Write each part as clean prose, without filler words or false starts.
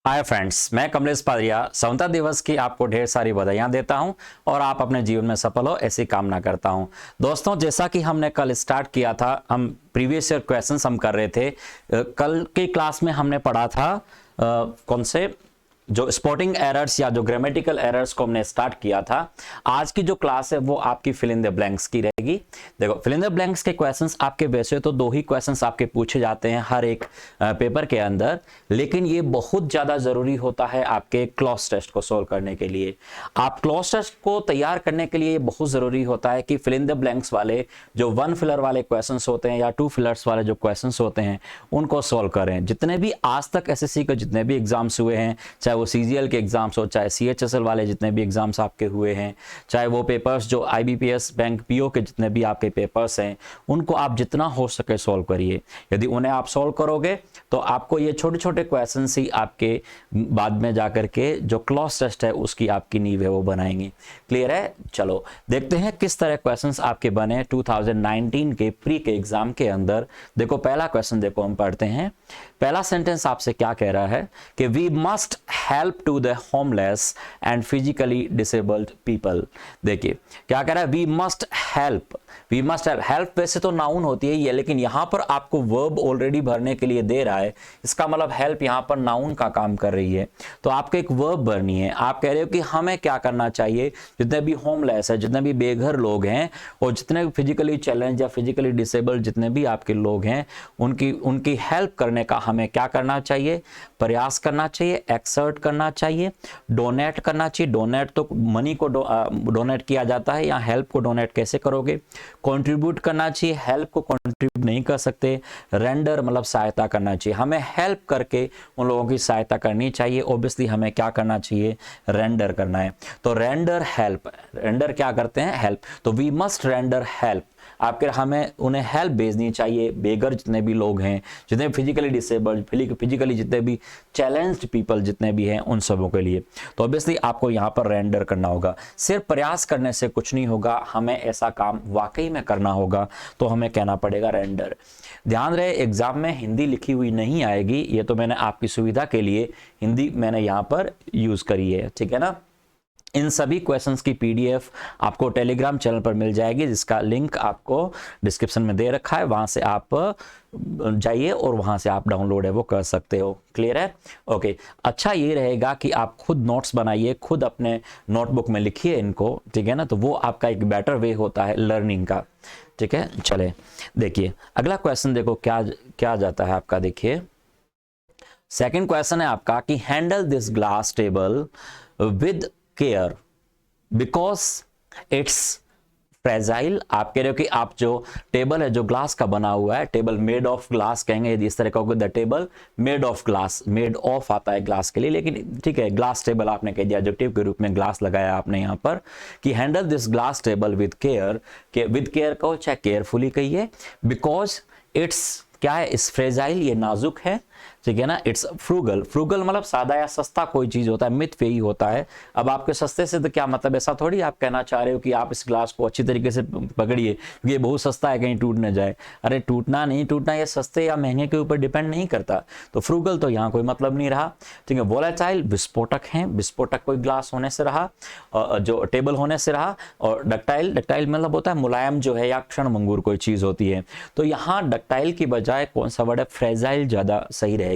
Hi friends, मैं कमलेश पादरिया स्वतंत्रता दिवस की आपको ढेर सारी बधाइयां देता हूं और आप अपने जीवन में सफल हो ऐसी कामना करता हूं। दोस्तों, जैसा कि हमने कल स्टार्ट किया था, हम प्रीवियस ईयर क्वेश्चंस हम कर रहे थे। कल की क्लास में हमने पढ़ा था कौन से जो स्पोर्टिंग एरर्स या जो ग्रामेटिकल एरर्स को हमने स्टार्ट किया था। आज की जो क्लास है वो आपकी फिल इन द ब्लैंक्स की रहेगी। देखो, फिल इन द ब्लैंक्स के क्वेश्चंस आपके वैसे तो दो ही क्वेश्चंस आपके पूछे जाते हैं हर एक पेपर के अंदर, लेकिन ये बहुत ज्यादा जरूरी होता है आपके क्लॉज टेस्ट को सोल्व करने के लिए। आप क्लॉज टेस्ट को तैयार करने के लिए बहुत जरूरी होता है कि फिल इन द ब्लैंक्स वाले जो वन फिलर वाले क्वेश्चंस होते हैं या टू फिलर्स वाले जो क्वेश्चंस होते हैं उनको सोल्व करें। जितने भी आज तक एसएससी के जितने भी एग्जाम्स हुए हैं, चाहे वो सीजीएल के एग्जाम्स हो, चाहे सीएचएसएल वाले जितने भी एग्जाम्स आपके हुए हैं, चाहे वो पेपर्स जो आईबीपीएस बैंक पीओ के जितने भी आपके पेपर्स हैं, उनको आप जितना हो सके सोल्व करिए। यदि उन्हें आप सोल्व करोगे तो आपको ये छोटे छोटे क्वेश्चन ही आपके बाद में जाकर के जो क्लॉज टेस्ट है उसकी आपकी नींव है वो बनाएंगे। क्लियर है? चलो देखते हैं किस तरह क्वेश्चंस आपके बने 2019 के प्री के एग्जाम के अंदर। देखो, पहला क्वेश्चन देखो, हम पढ़ते हैं। पहला सेंटेंस आपसे क्या कह रहा है कि we must help to the homeless and physically disabled people. देखिए क्या कह रहा है, we must help. We must help वैसे तो नाउन होती है ये, लेकिन यहां पर आपको वर्ब ऑलरेडी भरने के लिए दे रहा है। इसका मतलब हेल्प यहां पर नाउन का काम कर रही है, तो आपको एक वर्ब भरनी है। आप कह रहे हो कि हमें क्या करना चाहिए, जितने भी होमलेस है, जितने भी बेघर लोग हैं और जितने भी फिजिकली चैलेंज या फिजिकली डिसेबल्ड जितने भी आपके लोग हैं, उनकी हेल्प करने का हमें क्या करना चाहिए, प्रयास करना चाहिए, एक्सर्ट करना चाहिए, डोनेट करना चाहिए। डोनेट तो मनी को डोनेट किया जाता है, या हेल्प को डोनेट कैसे करोगे, कंट्रीब्यूट करना चाहिए, हेल्प को कंट्रीब्यूट नहीं कर सकते। रेंडर मतलब सहायता करना चाहिए, हमें हेल्प करके उन लोगों की सहायता करनी चाहिए। ऑब्वियसली हमें क्या करना चाहिए, रेंडर करना है। तो रेंडर हेल्प, रेंडर क्या करते हैं, हेल्प। तो वी मस्ट रेंडर हेल्प, आपके हमें उन्हें हेल्प भेजनी चाहिए। बेगर जितने भी लोग हैं, जितने फिजिकली डिसेबल्ड, फिजिकली जितने भी चैलेंज्ड पीपल जितने भी हैं, उन सबों के लिए। तो ऑब्वियसली आपको यहाँ पर रेंडर करना होगा। सिर्फ प्रयास करने से कुछ नहीं होगा, हमें ऐसा काम वाकई में करना होगा, तो हमें कहना पड़ेगा रेंडर। ध्यान रहे, एग्जाम में हिंदी लिखी हुई नहीं आएगी, ये तो मैंने आपकी सुविधा के लिए हिंदी मैंने यहाँ पर यूज करी है, ठीक है ना। इन सभी क्वेश्चंस की पीडीएफ आपको टेलीग्राम चैनल पर मिल जाएगी, जिसका लिंक आपको डिस्क्रिप्शन में दे रखा है। वहां से आप जाइए और वहां से आप डाउनलोड है वो कर सकते हो। क्लियर है? ओके। अच्छा ये रहेगा कि आप खुद नोट्स बनाइए, खुद अपने नोटबुक में लिखिए इनको, ठीक है ना। तो वो आपका एक बेटर वे होता है लर्निंग का, ठीक है। चले देखिए अगला क्वेश्चन, देखो क्या क्या जाता है आपका। देखिए सेकेंड क्वेश्चन है आपका कि handle this glass table with care because it's fragile. आप कह रहे हो कि आप जो टेबल है जो ग्लास का बना हुआ है, टेबल मेड ऑफ ग्लास कहेंगे यदि इस तरह का होगा, the table made of glass, made of आता है ग्लास के लिए, लेकिन ठीक है ग्लास टेबल आपने कह दिया, एडजेक्टिव के रूप में ग्लास लगाया आपने यहाँ पर कि handle this glass table with care, with care कहो चाहे केयरफुली कहिए। बिकॉज इट्स क्या है, इस फ्रेजाइल, ये नाजुक है, ठीक है ना। इट्स फ्रूगल, फ्रूगल मतलब सादा या सस्ता कोई चीज होता है, मित पे ही होता है। अब आपके सस्ते से तो क्या मतलब, ऐसा थोड़ी आप कहना चाह रहे हो कि आप इस ग्लास को अच्छी तरीके से पकड़िए क्योंकि ये बहुत सस्ता है कहीं टूट ना जाए। अरे टूटना नहीं टूटना ये सस्ते या महंगे के ऊपर डिपेंड नहीं करता। तो फ्रूगल तो यहाँ कोई मतलब नहीं रहा, ठीक है। वोलेटाइल विस्फोटक है, विस्फोटक कोई ग्लास होने से रहा, जो टेबल होने से रहा। और डक्टाइल, डक्टाइल मतलब होता है मुलायम जो है या क्षणभंगुर कोई चीज होती है। तो यहाँ डक्टाइल की बजाय कौन सा वर्ड है, फ्रेजाइल ज्यादा सही रहेगा।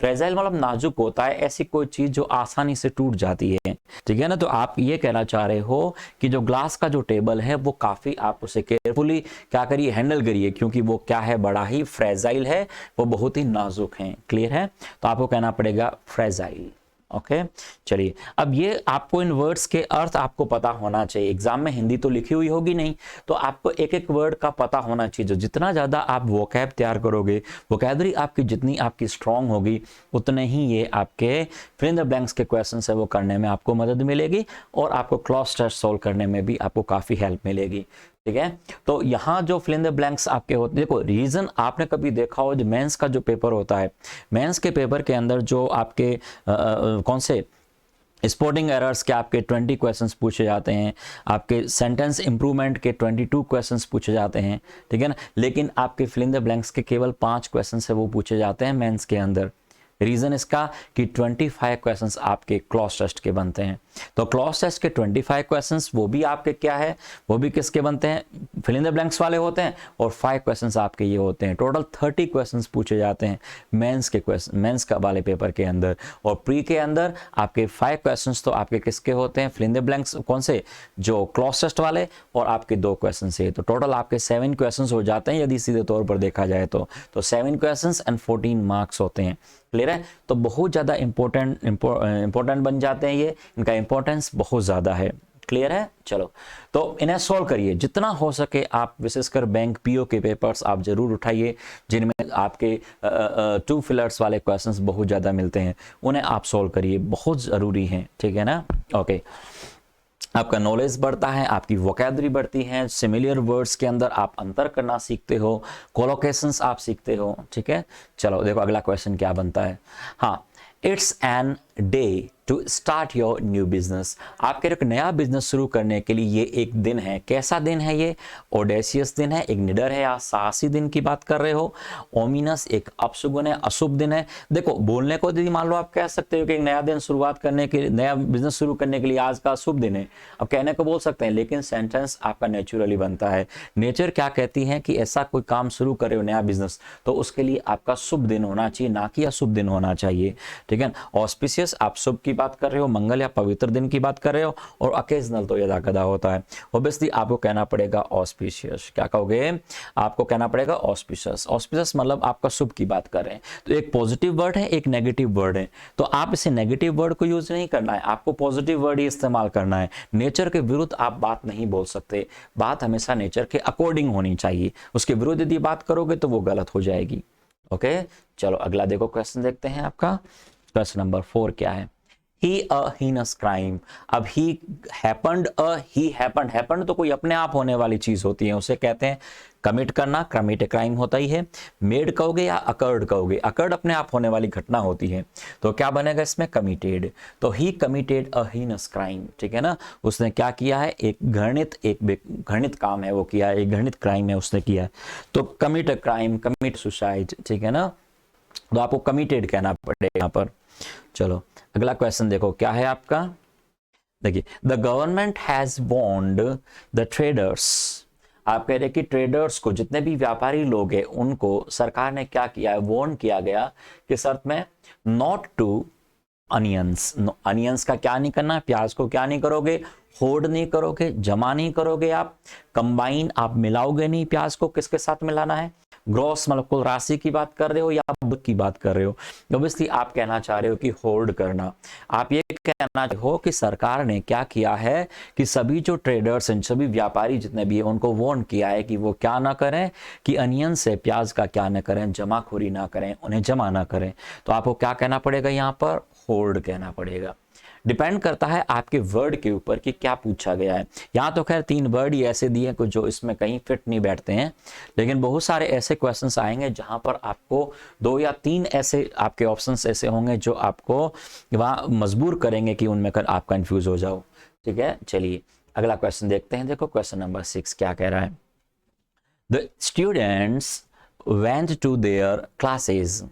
फ्रेजाइल मतलब नाजुक होता है, ऐसी कोई चीज जो आसानी से टूट जाती है, ठीक है ना। तो आप ये कहना चाह रहे हो कि जो ग्लास का जो टेबल है वो काफी आप उसे केयरफुली क्या करिए, हैंडल करिए, क्योंकि वो क्या है, बड़ा ही फ्रेजाइल है, वो बहुत ही नाजुक है। क्लियर है? तो आपको कहना पड़ेगा फ्रेजाइल। ओके चलिए, अब ये आपको इन वर्ड्स के अर्थ आपको पता होना चाहिए। एग्जाम में हिंदी तो लिखी हुई होगी नहीं, तो आपको एक एक वर्ड का पता होना चाहिए। जो जितना ज्यादा आप वोकैब तैयार करोगे, वोकैबलरी आपकी जितनी आपकी स्ट्रांग होगी, उतने ही ये आपके फिल इन द ब्लैंक्स के क्वेश्चन है वो करने में आपको मदद मिलेगी और आपको क्लॉज टेस्ट सोल्व करने में भी आपको काफी हेल्प मिलेगी, ठीक है। तो यहाँ जो फिल इन द ब्लैंक्स आपके होते, देखो रीजन आपने कभी देखा हो, जो मेंस का जो पेपर होता है, मेंस के पेपर के अंदर जो आपके कौन से स्पोर्टिंग एरर्स के आपके 20 क्वेश्चंस पूछे जाते हैं, आपके सेंटेंस इंप्रूवमेंट के 22 क्वेश्चंस पूछे जाते हैं, ठीक है ना। लेकिन आपके फिल इन द ब्लैंक्स के केवल 5 क्वेश्चंस है वो पूछे जाते हैं मेंस के अंदर, रीज़न इसका कि 25 क्वेश्चंस आपके क्लॉज टेस्ट के बनते हैं। तो क्लॉज टेस्ट के 25 क्वेश्चंस वो भी आपके क्या है, वो भी किसके बनते हैं, फिल इन द ब्लैंक्स वाले होते हैं, और 5 क्वेश्चंस आपके ये होते हैं। टोटल 30 क्वेश्चंस पूछे जाते हैं मेंस के क्वेश्चन, मेंस का वाले पेपर के अंदर। और प्री के अंदर आपके 5 क्वेश्चंस तो आपके किसके होते हैं, फिल इन द ब्लैंक्स, कौन से, जो क्लॉज टेस्ट वाले, और आपके 2 क्वेश्चन से। तो टोटल आपके 7 क्वेश्चंस हो जाते हैं यदि सीधे तौर पर देखा जाए तो 7 क्वेश्चंस एंड 14 मार्क्स होते हैं। क्लियर है? तो बहुत ज़्यादा इंपॉर्टेंट बन जाते हैं ये, इनका इंपॉर्टेंस बहुत ज़्यादा है। क्लियर है? चलो, तो इन्हें सॉल्व करिए जितना हो सके आप, विशेषकर बैंक पीओ के पेपर्स आप जरूर उठाइए जिनमें आपके 2 फिलर्स वाले क्वेश्चंस बहुत ज़्यादा मिलते हैं, उन्हें आप सॉल्व करिए, बहुत ज़रूरी हैं। ठीक है ना? ओके, आपका नॉलेज बढ़ता है, आपकी वोकैबुलरी बढ़ती है, सिमिलर वर्ड्स के अंदर आप अंतर करना सीखते हो, कोलोकेशंस आप सीखते हो। ठीक है? चलो देखो अगला क्वेश्चन क्या बनता है। हाँ, it's an day to start your new business. आपके एक नया बिजनेस शुरू करने के लिए ये एक दिन है। कैसा दिन है ये? ऑडेशियस दिन है, एक निडर है या साहसी दिन की बात कर रहे हो। ओमिनस एक अपशुगुन है, अशुभ दिन है। देखो बोलने को यदि मान लो आप कह सकते हो कि एक नया दिन शुरुआत करने के, नया बिजनेस शुरू करने के लिए आज का शुभ दिन है, अब कहने को बोल सकते हैं, लेकिन सेंटेंस आपका नेचुरली बनता है। नेचर क्या कहती है कि ऐसा कोई काम शुरू करे हो नया बिजनेस, तो उसके लिए आपका शुभ दिन होना चाहिए, ना कि अशुभ दिन होना चाहिए। ठीक है? ऑस्पिशियस आप शुभ की बात कर रहे हो, मंगल या पवित्र दिन की बात कर रहे हो, और अकेजनल तो यदा कदा होता है। ऑब्वियसली आपको कहना पड़ेगा ऑस्पिशियस। क्या कहोगे? आपको कहना पड़ेगा ऑस्पिशियस। ऑस्पिशियस मतलब आपका शुभ की बात कर रहे हैं। तो एक पॉजिटिव वर्ड है, एक नेगेटिव वर्ड है, तो आप इसे नेगेटिव वर्ड को यूज नहीं करना है, आपको पॉजिटिव वर्ड ही इस्तेमाल करना है। नेचर के विरुद्ध आप बात नहीं बोल सकते, बात हमेशा नेचर के अकॉर्डिंग होनी चाहिए। उसके विरुद्ध यदि बात करोगे तो वो गलत हो जाएगी। ओके, चलो अगला देखो क्वेश्चन देखते हैं आपका। क्वेश्चन नंबर 4 क्या है? He a heinous crime। अब he happened तो कोई अपने आप होने वाली चीज होती है, उसे कहते हैं कमिट करना, कमिट क्राइम होता ही है। मेड कहोगे या अकर्ड कहोगे? अकर्ड अपने आप होने वाली घटना होती है, तो क्या बनेगा इसमें? कमिटेड। तो ही कमिटेड अ हीनस क्राइम। ठीक है ना? उसने क्या किया है? एक घृणित काम है वो किया है, एक घृणित क्राइम है उसने किया है। तो commit a crime, commit suicide. ठीक है ना? तो आपको कमिटेड कहना पड़ेगा यहाँ पर। चलो अगला क्वेश्चन देखो क्या है आपका। देखिए, the government has warned the traders. आप कह रहे हैं कि ट्रेडर्स को, जितने भी व्यापारी लोग हैं, उनको सरकार ने क्या किया है? वॉर्न किया गया, किस अर्थ में? Not to onions. अनियंस का क्या नहीं करना? प्याज को क्या नहीं करोगे? होर्ड नहीं करोगे, जमा नहीं करोगे, आप कंबाइन, आप मिलाओगे नहीं प्याज को। किसके साथ मिलाना है? ग्रॉस मतलब कुल राशि की बात कर रहे हो या बुक की बात कर रहे हो? ऑब्वियसली आप कहना चाह रहे हो कि होल्ड करना। आप ये कहना हो कि सरकार ने क्या किया है कि सभी जो ट्रेडर्स हैं, सभी व्यापारी जितने भी हैं, उनको वार्न किया है कि वो क्या ना करें, कि अनियन से, प्याज का क्या ना करें, जमाखोरी ना करें, उन्हें जमा ना करें। तो आपको क्या कहना पड़ेगा यहाँ पर? होल्ड कहना पड़ेगा। डिपेंड करता है आपके वर्ड के ऊपर कि क्या पूछा गया है। यहाँ तो खैर 3 वर्ड ही ऐसे दिए कुछ जो इसमें कहीं फिट नहीं बैठते हैं, लेकिन बहुत सारे ऐसे क्वेश्चंस आएंगे जहां पर आपको 2 या 3 ऐसे आपके ऑप्शंस ऐसे होंगे जो आपको वहाँ मजबूर करेंगे कि उनमें कर आप कंफ्यूज हो जाओ। ठीक है? चलिए अगला क्वेश्चन देखते हैं। देखो क्वेश्चन नंबर 6 क्या कह रहा है। The students went to their classes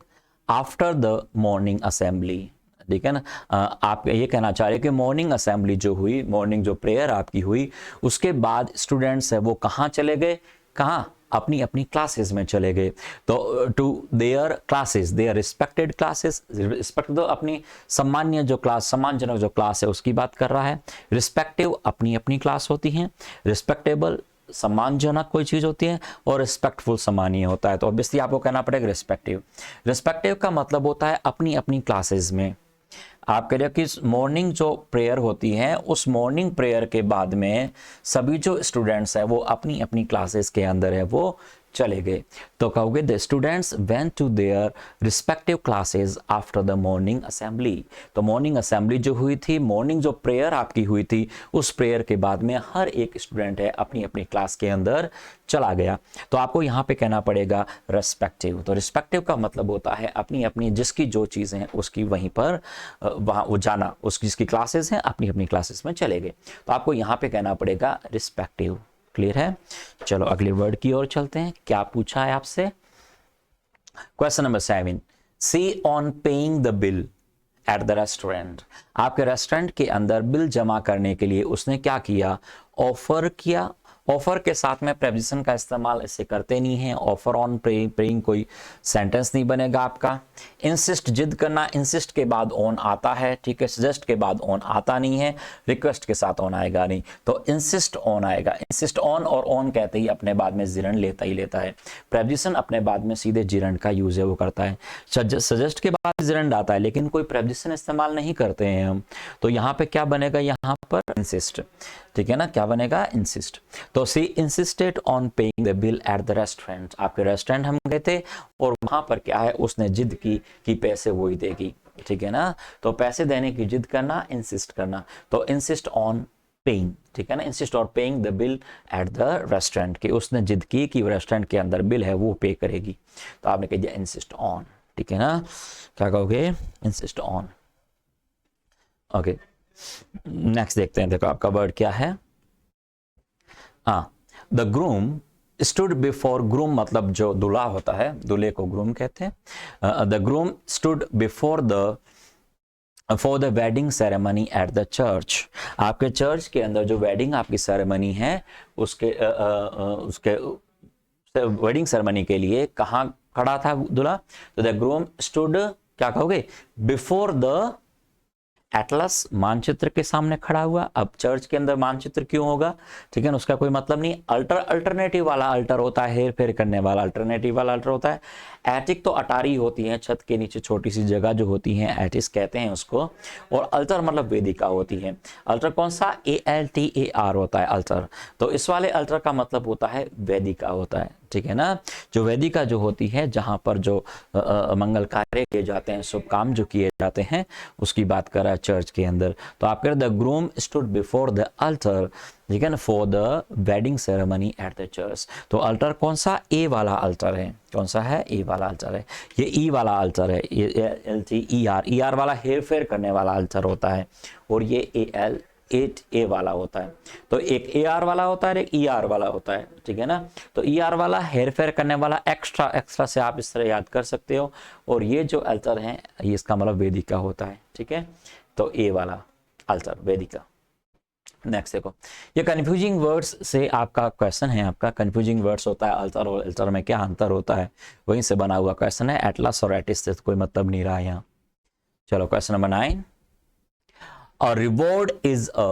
after the morning assembly. ठीक है ना? आप ये कहना चाह रहे हैं कि मॉर्निंग असेंबली जो हुई, मॉर्निंग जो प्रेयर आपकी हुई, उसके बाद स्टूडेंट्स है वो कहाँ चले गए? कहाँ? अपनी अपनी क्लासेस में चले गए। तो to their classes, their respected classes, respect दो अपनी सम्मान्य जो क्लास, सम्मानजनक जो क्लास है उसकी बात कर रहा है। रिस्पेक्टिव अपनी अपनी क्लास होती है, रिस्पेक्टेबल सम्मानजनक कोई चीज होती है, और रिस्पेक्टफुल सम्मानीय होता है। तो ऑब्वियसली आपको कहना पड़ेगा रिस्पेक्टिव। रिस्पेक्टिव का मतलब होता है अपनी अपनी क्लासेस में। आप कह रहे हो कि मॉर्निंग जो प्रेयर होती है, उस मॉर्निंग प्रेयर के बाद में सभी जो स्टूडेंट्स हैं वो अपनी अपनी क्लासेस के अंदर है वो चले गए। तो कहोगे the students went to their respective classes after the morning assembly. तो मॉर्निंग असेंबली जो हुई थी, मॉर्निंग जो प्रेयर आपकी हुई थी, उस प्रेयर के बाद में हर एक स्टूडेंट है अपनी अपनी क्लास के अंदर चला गया। तो आपको यहाँ पे कहना पड़ेगा रिस्पेक्टिव। तो रिस्पेक्टिव का मतलब होता है अपनी अपनी जिसकी जो चीज़ें हैं उसकी वहीं पर वहाँ वो जाना, उसकी जिसकी क्लासेस हैं अपनी अपनी क्लासेस में चले गए। तो आपको यहाँ पे कहना पड़ेगा रिस्पेक्टिव। क्लियर है? चलो अगले वर्ड की ओर चलते हैं। क्या पूछा है आपसे? Question number 7। She on paying the bill at the restaurant, आपके रेस्टोरेंट के अंदर बिल जमा करने के लिए उसने क्या किया, ऑफर किया। ऑफर के साथ में प्रेपोजिशन का इस्तेमाल ऐसे करते नहीं है, ऑफर ऑन पेइंग कोई सेंटेंस नहीं बनेगा आपका। इंसिस्ट, जिद करना, इंसिस्ट के बाद ऑन आता है, ठीक है, सजेस्ट के बाद ऑन आता नहीं है, रिक्वेस्ट के साथ ऑन आएगा नहीं, तो इंसिस्ट ऑन आएगा। इंसिस्ट ऑन, और ऑन कहते ही अपने बाद में जिरंड लेता ही लेता है। प्रेपोजिशन अपने बाद में सीधे जिरंड का यूज है वो करता है। सजेस्ट के बाद जिरंड आता है, लेकिन कोई प्रेपोजिशन इस्तेमाल नहीं करते हैं हम, तो यहाँ पे क्या बनेगा, यहाँ पर इंसिस्ट, ठीक है ना, क्या बनेगा, इंसिस्ट। तो she insisted on paying the bill at the restaurant, आपके रेस्टोरेंट हम गए थे और वहां पर क्या है, उसने जिद की कि पैसे वो ही देगी, ठीक है ना। तो पैसे देने की जिद करना, इंसिस्ट करना, तो इंसिस्ट ऑन पेइंग, ठीक है ना, insist on paying the bill at the restaurant, कि उसने जिद की कि रेस्टोरेंट के अंदर बिल है वो पे करेगी, तो आपने कह दिया इंसिस्ट ऑन, ठीक है ना, क्या कहोगे, इंसिस्ट ऑन। ओके, नेक्स्ट देखते हैं, देखो आपका वर्ड क्या है, the groom stood before, groom मतलब जो दूल्हा होता है, दूल्हे को ग्रूम कहते हैं। The groom stood before the for the wedding ceremony at the church, आपके चर्च के अंदर जो वेडिंग आपकी सेरेमनी है उसके उसके वेडिंग सेरेमनी के लिए कहाँ खड़ा था दूल्हा, तो द ग्रूम स्टूड, क्या कहोगे, बिफोर द एटलस, मानचित्र के सामने खड़ा हुआ। अब चर्च के अंदर मानचित्र क्यों होगा, ठीक है ना, उसका कोई मतलब नहीं। अल्टरनेटिव वाला अल्टर होता है, हेर फेर करने वाला अल्टरनेटिव वाला अल्टर होता है। एटिक तो अटारी होती है, छत के नीचे छोटी सी जगह जो होती है, एटिस कहते हैं उसको, और अल्टर मतलब वेदिका होती है। अल्टर कौन सा, ALTAR होता है अल्टर, तो इस वाले अल्टर का मतलब होता है वेदिका होता है, ठीक है ना। जो वेदिका जो होती है, जहां पर जो मंगल कार्य किए जाते हैं, शुभ काम जो किए जाते हैं, उसकी बात कर रहा है चर्च के अंदर। तो आप कह रहे the groom stood before the alter, ठीक है ना, for the wedding ceremony at the church. तो अल्टर कौन सा, ए वाला अल्टर है, कौन सा है, ए वाला अल्टर है, ये ई वाला अल्टर है, ये ER वाला हेर फेर करने वाला अल्टर होता है, और ये A वाला होता है। तो एक AR वाला होता है, एक ER वाला होता है, ठीक है ना। तो ER वाला हेर फेर करने वाला, एक्स्ट्रा से आप इस तरह याद कर सकते हो, और ये जो अल्टर है ये इसका मतलब वेदिका होता है, ठीक है। तो ए वाला अल्टर वेदिका। नेक्स्ट देखो, ये कंफ्यूजिंग वर्ड्स से आपका क्वेश्चन है, आपका कंफ्यूजिंग वर्ड्स होता है, अल्टर और अल्टर में क्या अंतर होता है, वहीं से बना हुआ क्वेश्चन है। एटलस और एटिस से कोई मतलब नहीं रहा यहाँ। चलो question number 9, a reward is a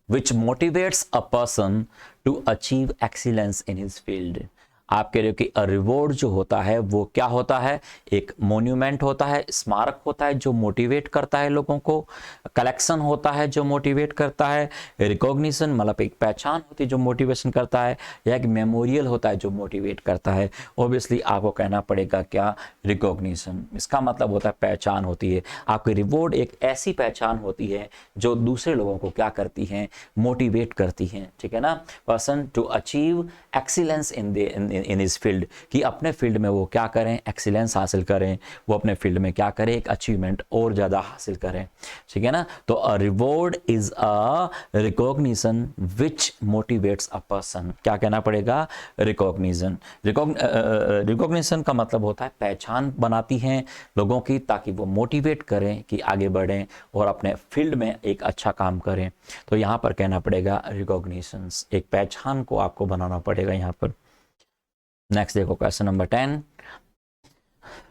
which motivates a person to achieve excellence in his field। आप कह रहे हो कि रिवॉर्ड जो होता है वो क्या होता है, एक मोन्यूमेंट होता है, स्मारक होता है जो मोटिवेट करता है लोगों को, कलेक्शन होता है जो मोटिवेट करता है, रिकॉग्निशन मतलब एक पहचान होती है जो मोटिवेशन करता है, या एक मेमोरियल होता है जो मोटिवेट करता है। ऑब्वियसली आपको कहना पड़ेगा क्या, रिकॉग्निशन। इसका मतलब होता है पहचान होती है। आपकी रिवॉर्ड एक ऐसी पहचान होती है जो दूसरे लोगों को क्या करती है, मोटिवेट करती है, ठीक है ना। Person to achieve excellence in इस फील्ड, कि अपने फील्ड में वो क्या करें, एक्सीलेंस हासिल करें, वो अपने फील्ड में क्या करें, एक अचीवमेंट और ज़्यादा हासिल करें, ठीक है ना। तो a reward is a recognition which motivates a person, क्या कहना पड़ेगा, रिकॉग्निशन। रिकॉग्निशन का मतलब होता है पहचान बनाती हैं लोगों की, ताकि वो मोटिवेट करें कि आगे बढ़ें और अपने फील्ड में एक अच्छा काम करें। तो यहाँ पर कहना पड़ेगा रिकॉग्निशन, एक पहचान को आपको बनाना पड़ेगा यहाँ पर। नेक्स्ट देखो question number 10,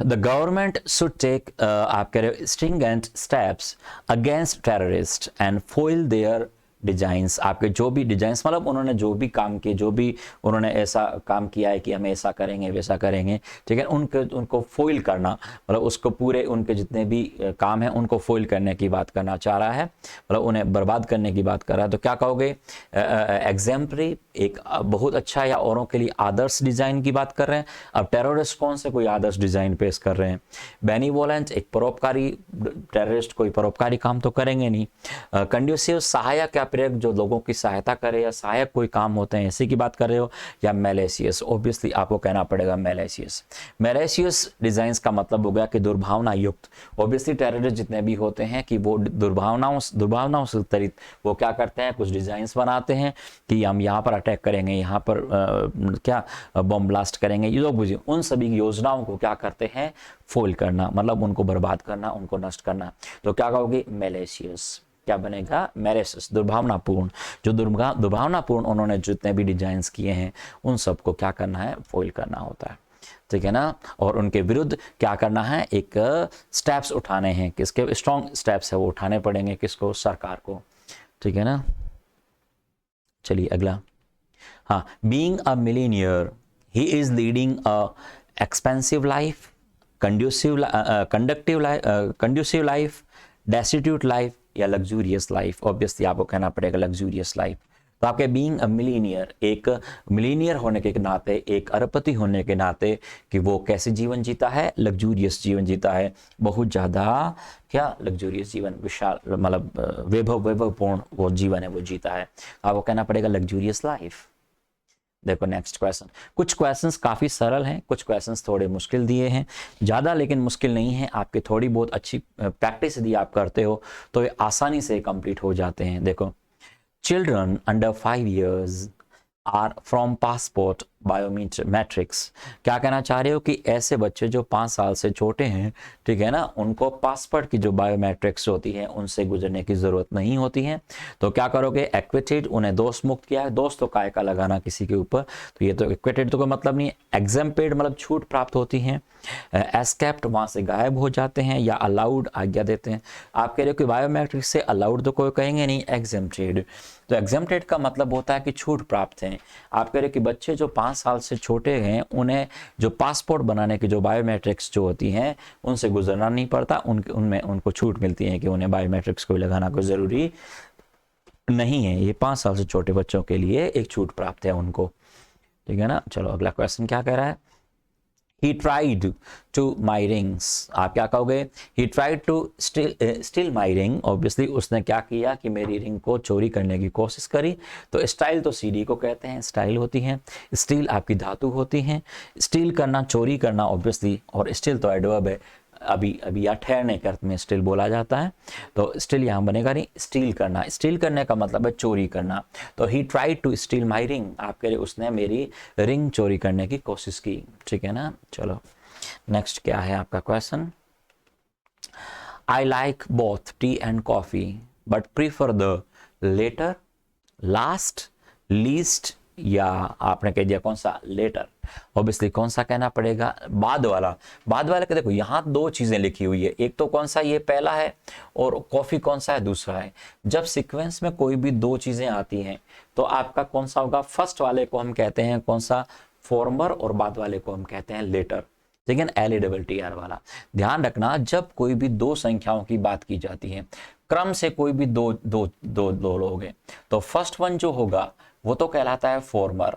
the government should take, आप कह रहे हो stringent steps against terrorist and foil their designs. आपके जो भी डिजाइंस मतलब उन्होंने जो भी काम किए, जो भी उन्होंने ऐसा काम किया है कि हम ऐसा करेंगे वैसा करेंगे, ठीक है, उनको फॉइल करना, मतलब उसको पूरे उनके जितने भी काम हैं उनको फॉइल करने की बात करना चाह रहा है, मतलब उन्हें बर्बाद करने की बात कर रहा है। तो क्या कहोगे, एग्जाम्पलरी, एक बहुत अच्छा या औरों के लिए आदर्श डिजाइन की बात कर रहे हैं। अब टेररिस्ट कौन से कोई आदर्श डिजाइन पेश कर रहे हैं, बेनीवोलेंट, एक परोपकारी, टेररिस्ट कोई परोपकारी काम तो करेंगे नहीं। कंड्यूसिव, सहायक या प्रेरक जो लोगों की सहायता करे या सहायक कोई काम होते हैं ऐसे की बात कर रहे हो, या मैलेशियस? ऑब्वियसली आपको कहना पड़ेगा मैलेशियस। मैलेशियस डिजाइन्स का मतलब हो गया कि दुर्भावना युक्त। ऑब्वियसली टेररिस्ट जितने भी होते हैं कि वो दुर्भावनाओं से उत्तरित वो क्या करते हैं, कुछ डिजाइन्स बनाते हैं कि हम यहाँ पर अटैक करेंगे, यहाँ पर क्या बॉम्ब ब्लास्ट करेंगे, ये लोग बुझिए उन सभी योजनाओं को क्या करते हैं, फोल करना, मतलब उनको बर्बाद करना, उनको नष्ट करना। तो क्या कहोगे, मैलेशियस। क्या बनेगा, मैलेशियस, दुर्भावनापूर्ण। जो दुर्भावनापूर्ण उन्होंने जितने भी डिजाइन्स किए हैं उन सबको क्या करना है, फोइल करना होता है, ठीक है ना। और उनके विरुद्ध क्या करना है, एक स्टेप्स उठाने हैं, किसके स्ट्रॉन्ग स्टेप्स है वो उठाने पड़ेंगे, किसको, सरकार को, ठीक है ना। चलिए अगला, हाँ, being a millionaire he is leading a expensive life, conducive life, destitute life या लग्जूरियस लाइफ। ऑब्वियसली आपको कहना पड़ेगा लग्जूरियस लाइफ। तो आपके बीइंग अ मिलीनियर, एक मिलीनियर होने के नाते, एक अरबपति होने के नाते कि वो कैसे जीवन जीता है, लग्जूरियस जीवन जीता है, बहुत ज़्यादा क्या लग्जूरियस जीवन, विशाल मतलब वैभवपूर्ण वो जीवन है वो जीता है, आपको कहना पड़ेगा लग्जूरियस लाइफ। देखो नेक्स्ट क्वेश्चन, कुछ क्वेश्चंस काफ़ी सरल हैं, कुछ क्वेश्चंस थोड़े मुश्किल दिए हैं, ज़्यादा लेकिन मुश्किल नहीं है। आपकी थोड़ी बहुत अच्छी प्रैक्टिस यदि आप करते हो तो ये आसानी से कंप्लीट हो जाते हैं। देखो, children under 5 years are from passport biometrics. क्या कहना चाह रहे हो कि ऐसे बच्चे जो 5 साल से छोटे हैं, ठीक है ना, उनको पासपोर्ट की जो बायोमेट्रिक्स होती है उनसे गुजरने की ज़रूरत नहीं होती है। तो क्या करोगे, एक्विटेड, उन्हें दोष मुक्त किया है। दोष तो काय का लगाना किसी के ऊपर, तो ये तो एक्विटेड तो कोई मतलब नहीं है। एग्जेम्पेड मतलब छूट प्राप्त होती है। एस्केप्ड वहाँ से गायब हो जाते हैं, या अलाउड आज्ञा देते हैं। आप कह रहे हो कि बायोमेट्रिक्स से अलाउड तो कोई कहेंगे नहीं, एग्जेम्प्टेड। तो एग्जेम्प्टेड का मतलब होता है कि छूट प्राप्त है। आप कह रहे हो कि बच्चे जो 5 साल से छोटे हैं उन्हें जो पासपोर्ट बनाने की जो बायोमेट्रिक्स जो होती हैं उनसे गुजरना नहीं पड़ता, उनमें उनको छूट मिलती है कि उन्हें बायोमेट्रिक्स को लगाना कोई ज़रूरी नहीं है। ये 5 साल से छोटे बच्चों के लिए एक छूट प्राप्त है उनको, ठीक है ना। चलो अगला क्वेश्चन क्या कह रहा है, He tried to my rings। आप क्या कहोगे, He tried to steal my ring। Obviously उसने क्या किया कि मेरी रिंग को चोरी करने की कोशिश करी। तो स्टाइल तो सीडी को कहते हैं, स्टाइल होती है, स्टील आपकी धातु होती है। स्टील करना, चोरी करना ऑब्वियसली, और स्टील तो एडवर्ब है, अभी या ठहरने के अर्थ में स्टील बोला जाता है। तो स्टील यहाँ बनेगा नहीं, स्टील करना, स्टील करने का मतलब है चोरी करना। तो he tried to steal my ring, आप कह रहे उसने मेरी रिंग चोरी करने की कोशिश की, ठीक है ना। चलो नेक्स्ट क्या है आपका question, I like both tea and coffee but prefer the latter, last, least, या आपने कह दिया कौन सा, लेटर। ऑब्वियसली कौन सा कहना पड़ेगा, बाद वाला। बाद वाले का देखो यहाँ 2 चीजें लिखी हुई है, एक तो कौन सा, ये पहला है, और कॉफी कौन सा है, दूसरा है। जब सीक्वेंस में कोई भी 2 चीजें आती हैं तो आपका कौन सा होगा, फर्स्ट वाले को हम कहते हैं कौन सा, फॉर्मर, और बाद वाले को हम कहते हैं लेटर, ठीक है, LATTR वाला। ध्यान रखना, जब कोई भी 2 संख्याओं की बात की जाती है, क्रम से कोई भी दो लोग हैं, तो फर्स्ट वन जो होगा वो तो कहलाता है फॉर्मर,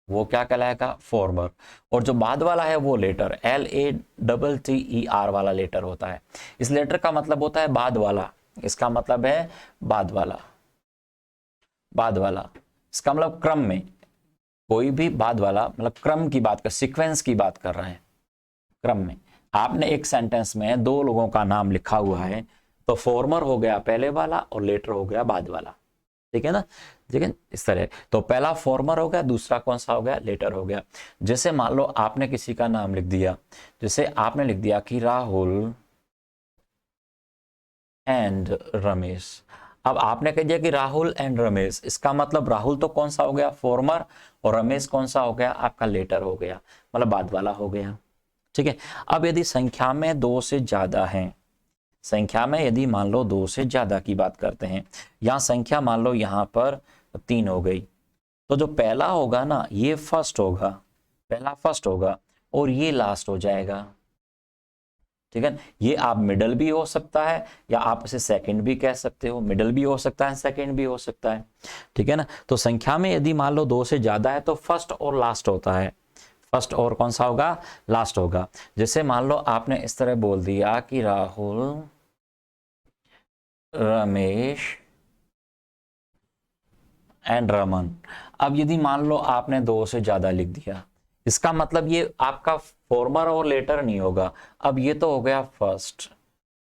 वो क्या कहलाएगा, फॉर्मर। और जो बाद वाला है वो लेटर, LATTER वाला लेटर होता है। इस लेटर का मतलब होता है बाद वाला, इसका मतलब है बाद वाला, बाद वाला, इसका मतलब क्रम में कोई भी बाद वाला, मतलब क्रम की बात कर, सीक्वेंस की बात कर रहे हैं, क्रम में। आपने एक सेंटेंस में 2 लोगों का नाम लिखा हुआ है, तो फॉर्मर हो गया पहले वाला और लेटर हो गया बाद वाला, ठीक है ना, ठीक है, इस तरह। तो पहला फॉर्मर हो गया, दूसरा कौन सा हो गया, लेटर हो गया। जैसे मान लो आपने किसी का नाम लिख दिया, जैसे आपने लिख दिया कि राहुल एंड रमेश। अब आपने कह दिया कि राहुल एंड रमेश, इसका मतलब राहुल तो कौन सा हो गया, फॉर्मर, और रमेश कौन सा हो गया, आपका लेटर हो गया, मतलब बाद वाला हो गया, ठीक है। अब यदि संख्या में 2 से ज्यादा है, संख्या में यदि मान लो 2 से ज्यादा की बात करते हैं, यहाँ संख्या मान लो यहाँ पर 3 हो गई, तो जो पहला होगा ना ये फर्स्ट होगा, पहला फर्स्ट होगा, और ये लास्ट हो जाएगा, ठीक है। ये आप मिडल भी हो सकता है, या आप इसे सेकंड भी कह सकते हो, मिडल भी हो सकता है, सेकंड भी हो सकता है, ठीक है ना। तो संख्या में यदि मान लो 2 से ज्यादा है तो फर्स्ट और लास्ट होता है, फर्स्ट और कौन सा होगा, लास्ट होगा। जैसे मान लो आपने इस तरह बोल दिया कि राहुल, रमेश एंड रमन। अब यदि मान लो आपने 2 से ज्यादा लिख दिया, इसका मतलब ये आपका फॉर्मर और लेटर नहीं होगा, अब ये तो हो गया फर्स्ट,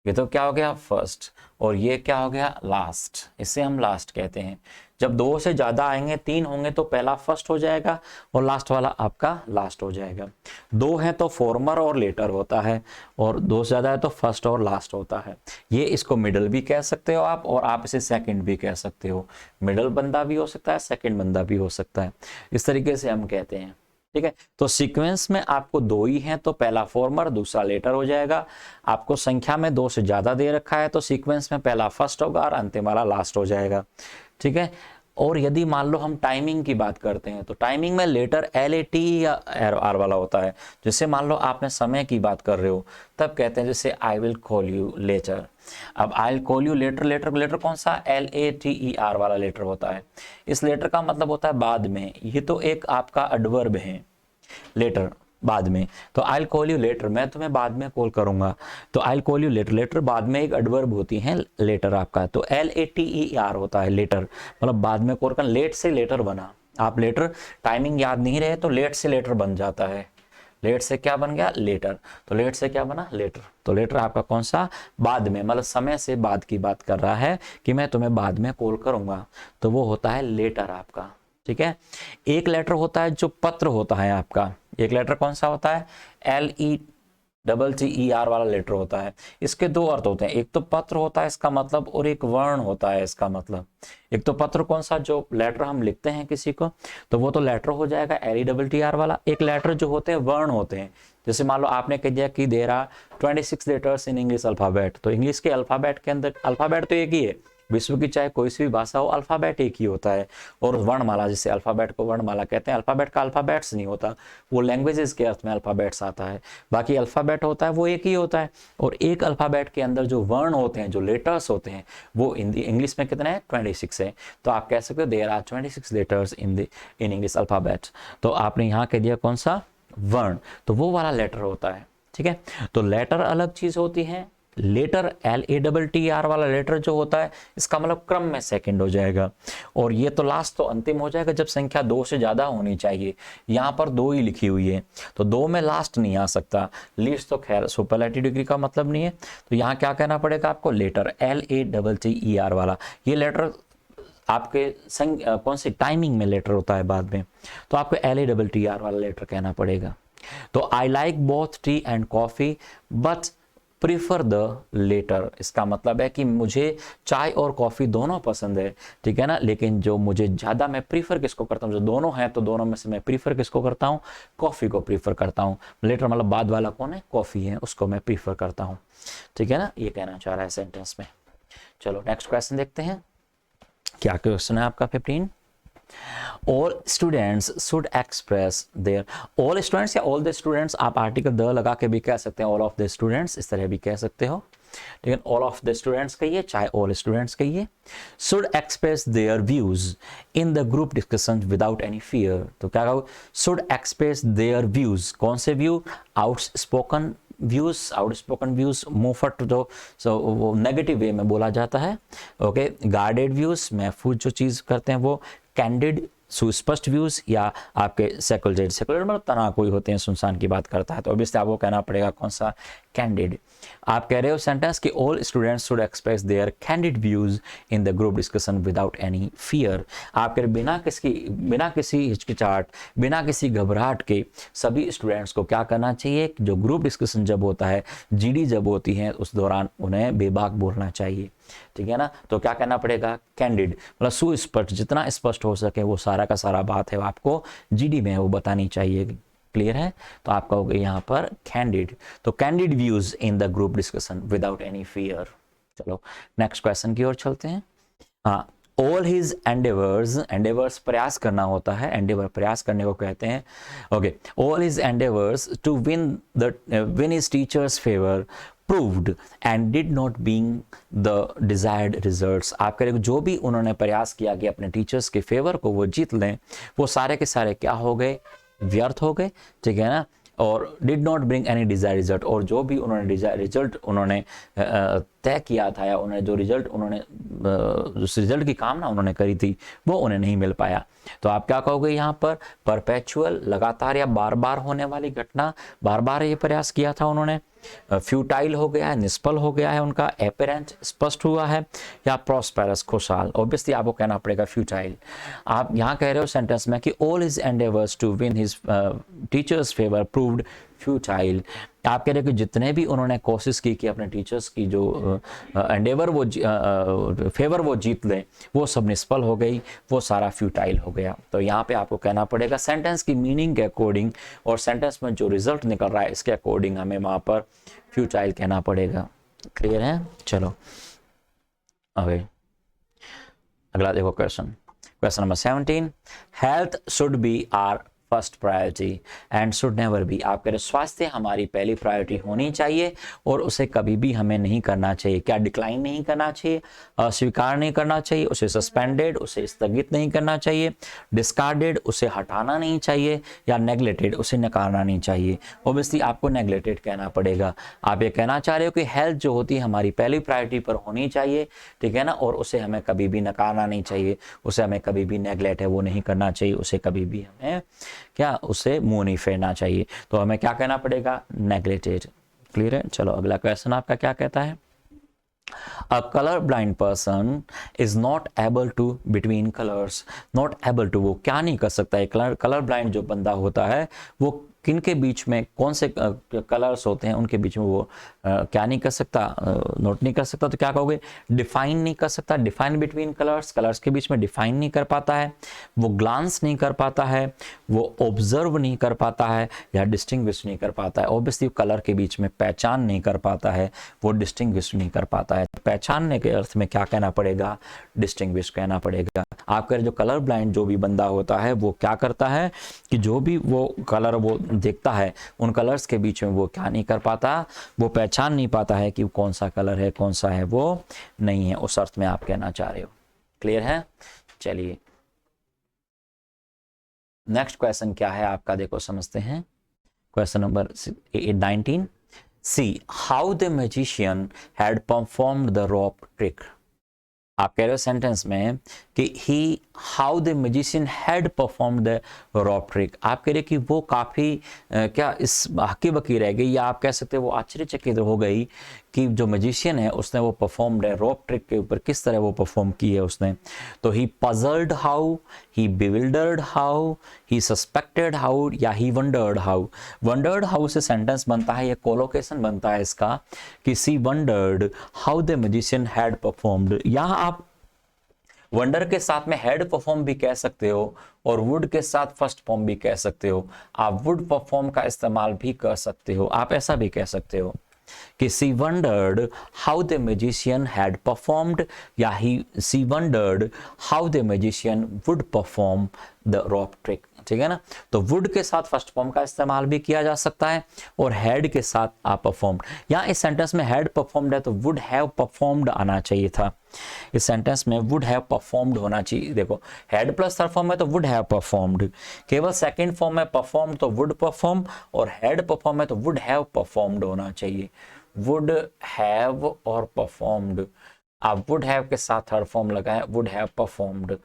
ये तो क्या हो गया फर्स्ट, और ये क्या हो गया लास्ट, इसे हम लास्ट कहते हैं। जब 2 से ज्यादा आएंगे, 3 होंगे तो पहला फर्स्ट हो जाएगा और लास्ट वाला आपका लास्ट हो जाएगा। 2 है तो फॉर्मर और लेटर होता है, और 2 से ज्यादा है तो फर्स्ट और लास्ट होता है। ये इसको मिडल भी कह सकते हो आप, और आप इसे सेकंड भी कह सकते हो। मिडल बंदा भी हो सकता है, सेकंड बंदा भी हो सकता है, इस तरीके से हम कहते हैं। ठीक है, तो सीक्वेंस में आपको 2 ही हैं तो पहला फॉर्मर दूसरा लेटर हो जाएगा। आपको संख्या में 2 से ज्यादा दे रखा है तो सीक्वेंस में पहला फर्स्ट होगा और अंतिम वाला लास्ट हो जाएगा। ठीक है, और यदि मान लो हम टाइमिंग की बात करते हैं तो टाइमिंग में लेटर LAT या R वाला होता है। जैसे मान लो आपने समय की बात कर रहे हो, तब कहते हैं जैसे I will call you later. अब I will call you later, later कौन सा, LATER वाला लेटर होता है। इस लेटर का मतलब होता है बाद में, ये तो एक आपका एडवर्ब है लेटर, बाद में। तो I will call you later, मैं तुम्हें बाद में कॉल करूंगा, तो I will call you later, later बाद में एक एडवर्ब होती है लेटर आपका, तो LATER होता है लेटर, मतलब बाद में कॉल करना। लेट से लेटर बना, आप लेटर टाइमिंग याद नहीं रहे तो लेट से लेटर बन जाता है। लेट से क्या बन गया, लेटर, तो लेट से क्या बना, लेटर। तो लेटर आपका कौन सा, बाद में, मतलब समय से बाद की बात कर रहा है कि मैं तुम्हें बाद में कॉल करूंगा, तो वो होता है लेटर आपका। ठीक है, एक लेटर होता है जो पत्र होता है आपका, एक लेटर कौन सा होता है, LETTER वाला लेटर होता है। इसके 2 अर्थ होते हैं, एक तो पत्र होता है इसका मतलब, और एक वर्ण होता है इसका मतलब। एक तो पत्र कौन सा, जो लेटर हम लिखते हैं किसी को, तो वो तो लेटर हो जाएगा LETTER वाला। एक लेटर जो होते हैं वर्ण होते हैं, जैसे मान लो आपने कह दिया कि दे रहा 26 लेटर्स इन इंग्लिश अल्फाबेट, तो इंग्लिश के अल्फाबेट के अंदर अल्फाबेट तो एक ही है, विश्व की चाहे कोई सी भी भाषा हो, अल्फाबेट एक ही होता है। और वर्णमाला, जिसे अल्फाबेट को वर्णमाला कहते हैं, अल्फाबेट का अल्फाबेट्स नहीं होता, वो लैंग्वेजेस के अर्थ में अल्फाबेट्स आता है। बाकी अल्फाबेट होता है वो एक ही होता है, और एक अल्फाबेट के अंदर जो वर्ण होते हैं, जो लेटर्स होते हैं, वो इंग्लिश में कितने हैं, 26 है। तो आप कह सकते हो there are 26 letters in English alphabet. तो आपने यहाँ कह दिया कौन सा, वर्ण, तो वो वाला लेटर होता है। ठीक है, तो लेटर अलग चीज होती है। लेटर LATTER वाला लेटर जो होता है, इसका मतलब क्रम में सेकंड हो जाएगा, और ये तो लास्ट, तो अंतिम हो जाएगा जब संख्या 2 से ज्यादा होनी चाहिए। यहाँ पर 2 ही लिखी हुई है, तो 2 में लास्ट नहीं आ सकता, लीस्ट तो खैर सुपरलेटिव डिग्री का मतलब नहीं है। तो यहाँ क्या कहना पड़ेगा आपको, लेटर LATTER वाला। ये लेटर आपके कौन सी टाइमिंग में लेटर होता है बाद में, तो आपको LATTER वाला लेटर कहना पड़ेगा। तो I like both tea and coffee but prefer the latter, इसका मतलब है कि मुझे चाय और कॉफी दोनों पसंद है, ठीक है ना, लेकिन जो मुझे ज्यादा, मैं प्रीफर किसको करता हूँ, जो दोनों हैं तो दोनों में से मैं प्रीफर किसको करता हूँ, कॉफी को प्रीफर करता हूँ। लेटर मतलब बाद वाला कौन है, कॉफी है, उसको मैं प्रीफर करता हूँ। ठीक है ना, ये कहना चाह रहा है सेंटेंस में। चलो नेक्स्ट क्वेश्चन देखते हैं, क्या क्वेश्चन है आपका 15। all students should express their, all students या all the students, आप आर्टिकल द लगा के भी कह सकते हैं, all of the students इस तरह भी कह सकते हो, लेकिन all of the students कहिए चाहे all students कहिए। should express their views in the group discussion without any fear, तो क्या कहो, should express their views, कौन से view, outspoken views, outspoken views मुफट, जो वो नेगेटिव वे में बोला जाता है, ओके, गार्डेड व्यूज, महफूज जो चीज करते हैं वो, कैंडिड सुस्पष्ट व्यूज, या आपके सेकुलर, सेकुलर मतलब तना कोई होते हैं, सुनसान की बात करता है, तो ऑब्वियसली आपको कहना पड़ेगा कौन सा, कैंडिड। आप कह रहे हो सेंटेंस कि all students should express their candid views in the group discussion without any fear. आप कह रहे बिना किसी हिचकिचाहट, बिना किसी घबराहट के सभी स्टूडेंट्स को क्या करना चाहिए, जो ग्रुप डिस्कशन जब होता है, GD जब होती है, उस दौरान उन्हें बेबाक बोलना चाहिए। ठीक है ना, तो क्या कहना पड़ेगा, कैंडिड, मतलब सुस्पष्ट, जितना स्पष्ट हो सके वो सारा का सारा बात है वो आपको GD में वो बतानी चाहिए। क्लियर है, तो आपका हो गया यहाँ पर कैंडिड। तो candid views in the group discussion without any fear. चलो नेक्स्ट क्वेश्चन की ओर चलते हैं। हाँ, ऑल हिज एंडेवर्स, एंडेवर्स प्रयास करना होता है, एंडेवर प्रयास करने को कहते हैं, okay, all his endeavours to win his teachers favour proved and did not bring the desired results। आप करें जो भी उन्होंने प्रयास किया कि अपने टीचर्स के फेवर को वो जीत लें, वो सारे के सारे क्या हो गए, व्यर्थ हो गए। ठीक है ना, और did not bring any Dzire result, और जो भी उन्होंने डिजायर रिजल्ट उन्होंने तय किया था, या उन्होंने जो रिजल्ट उन्होंने जिस रिजल्ट की कामना उन्होंने करी थी वो उन्हें नहीं मिल पाया। तो आप क्या कहोगे यहाँ पर? परपेचुअल, लगातार या बार बार होने वाली घटना, बार बार ये प्रयास किया था उन्होंने। फ्यूटाइल हो गया है, निष्फल हो गया है उनका, एपेरेंट स्पष्ट हुआ है, या प्रॉस्पेरस खुशहाल। ऑब्वियसली आपको कहना पड़ेगा फ्यूटाइल। आप यहाँ कह रहे हो सेंटेंस में कि all his endeavours to win his teachers favour proved futile. आप कह रहे हो कि जितने भी उन्होंने कोशिश की कि अपने टीचर्स की जो एंडेवर वो फेवर वो जीत लें, वो सब निष्फल हो गई, वो सारा फ्यूटाइल हो गया। तो यहाँ पे आपको कहना पड़ेगा सेंटेंस की मीनिंग के अकॉर्डिंग और सेंटेंस में जो रिजल्ट निकल रहा है इसके अकॉर्डिंग हमें वहाँ पर फ्यूटाइल कहना पड़ेगा। क्लियर है? चलो अभी अगला देखो question number 17। Health should be our first priority and should never be. आप कह रहे स्वास्थ्य हमारी पहली प्रायोरिटी होनी चाहिए और उसे कभी भी हमें नहीं करना चाहिए। क्या डिक्लाइन नहीं करना चाहिए, अस्वीकार नहीं करना चाहिए, उसे सस्पेंडेड, उसे स्थगित नहीं करना चाहिए, डिस्कार्डेड, उसे हटाना नहीं चाहिए, या नेग्लेक्टेड, उसे नकारना नहीं चाहिए। ओब्वियसली आपको नेग्लेक्टेड कहना पड़ेगा। आप ये कहना चाह रहे हो कि हेल्थ जो होती है हमारी पहली प्रायोरिटी पर होनी चाहिए, ठीक है ना, और उसे हमें कभी भी नकारना नहीं चाहिए, उसे हमें कभी भी नेग्लेक्ट है वो नहीं करना चाहिए, उसे कभी भी हमें क्या उसे मुंह नहीं फेरना चाहिए। तो हमें क्या कहना पड़ेगा? नेग्लेक्टेड। क्लियर है? चलो अगला क्वेश्चन आपका क्या कहता है? A color blind person is not able to between colors. Not able to, वो क्या नहीं कर सकता है? कलर ब्लाइंड जो बंदा होता है वो किन के बीच में, कौन से कलर्स होते हैं उनके बीच में वो क्या नहीं कर सकता? नोट नहीं कर सकता। तो क्या कहोगे? डिफाइन नहीं कर सकता। डिफाइन बिटवीन कलर्स, कलर्स के बीच में डिफाइन नहीं कर पाता है, वो ग्लांस नहीं कर पाता है, वो ऑब्जर्व नहीं कर पाता है, या डिस्टिंग्विश नहीं कर पाता है। ऑब्वियसली कलर के बीच में पहचान नहीं कर पाता है, वो डिस्टिंग्विश नहीं कर पाता है। पहचानने के अर्थ में क्या कहना पड़ेगा? डिस्टिंग्विश कहना पड़ेगा। आपका जो कलर ब्लाइंड जो भी बंदा होता है वो क्या करता है कि जो भी वो कलर वो देखता है उन कलर्स के बीच में वो क्या नहीं कर पाता? वो पहचान नहीं पाता है कि कौन सा कलर है कौन सा है वो नहीं है। उस अर्थ में आप कहना चाह रहे हो। क्लियर है? चलिए नेक्स्ट क्वेश्चन क्या है आपका, देखो समझते हैं। Question number 19। See how the magician had performed the rope trick. आप कह रहे हो सेंटेंस में कि he how the magician had performed the rope trick. आप कह रहे कि वो काफ़ी क्या इस हक्की बकी रह गई, या आप कह सकते हो वो आश्चर्यचकित हो गई कि जो मैजिशियन है उसने वो परफॉर्म्ड है रोप ट्रिक के ऊपर, किस तरह वो परफॉर्म की है उसने। तो he puzzled how, he bewildered how, he suspected how, या he wondered how. Wondered how से सेंटेंस बनता है, ये कोलोकेशन बनता है इसका कि she wondered how the magician had performed. यहाँ आप वंडर के साथ में हैड परफॉर्म भी कह सकते हो और वुड के साथ फर्स्ट फॉर्म भी कह सकते हो। आप वुड परफॉर्म का इस्तेमाल भी कर सकते हो। आप ऐसा भी कह सकते हो कि she wondered how the magician had performed, या he she wondered how the magician would perform the rope trick. ठीक है ना? तो वुड के साथ फर्स्ट फॉर्म का इस्तेमाल भी किया जा सकता है और हैड के साथ आप परफॉर्म्ड। यहाँ इस सेंटेंस में हैड परफॉर्म्ड है तो वुड हैव परफॉर्म्ड आना चाहिए था। इस सेंटेंस में वुड हैव परफॉर्म्ड होना चाहिए। देखो हैड प्लस थर्ड फॉर्म है तो वुड हैव परफॉर्म्ड, केवल सेकंड फॉर्म में परफॉर्म तो वुड परफॉर्म, और हैड परफॉर्म है तो वुड हैव परफॉर्म्ड होना चाहिए। वुड हैव और परफॉर्म्ड, आप वुड हैव के साथ थर्ड फॉर्म लगाएं, वुड हैव परफॉर्म्ड।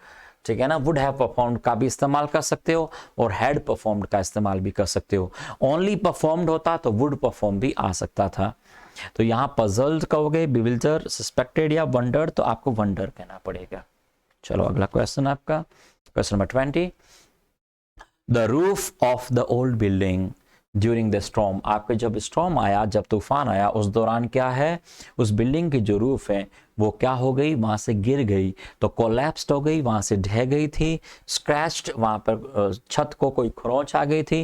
ठीक है ना? वुड हैव परफॉर्म्ड का भी इस्तेमाल कर सकते हो और हैड परफॉर्म्ड का इस्तेमाल भी कर सकते हो। ओनली परफॉर्म्ड होता तो वुड परफॉर्म भी आ सकता था। तो यहाँ पजल्ड कहोगे, बिविल्डर, सस्पेक्टेड या वंडर, तो आपको वंडर कहना पड़ेगा। चलो अगला क्वेश्चन आपका question number 20। The roof of the old building during the storm. आपके जब स्टॉर्म आया, जब तूफान आया, उस दौरान क्या है, उस बिल्डिंग की जो रूफ है वो क्या हो गई, वहां से गिर गई, तो कोलैप्स्ड हो गई, वहां से ढह गई थी। स्क्रैच्ड, वहां पर छत को कोई खरोंच आ गई थी।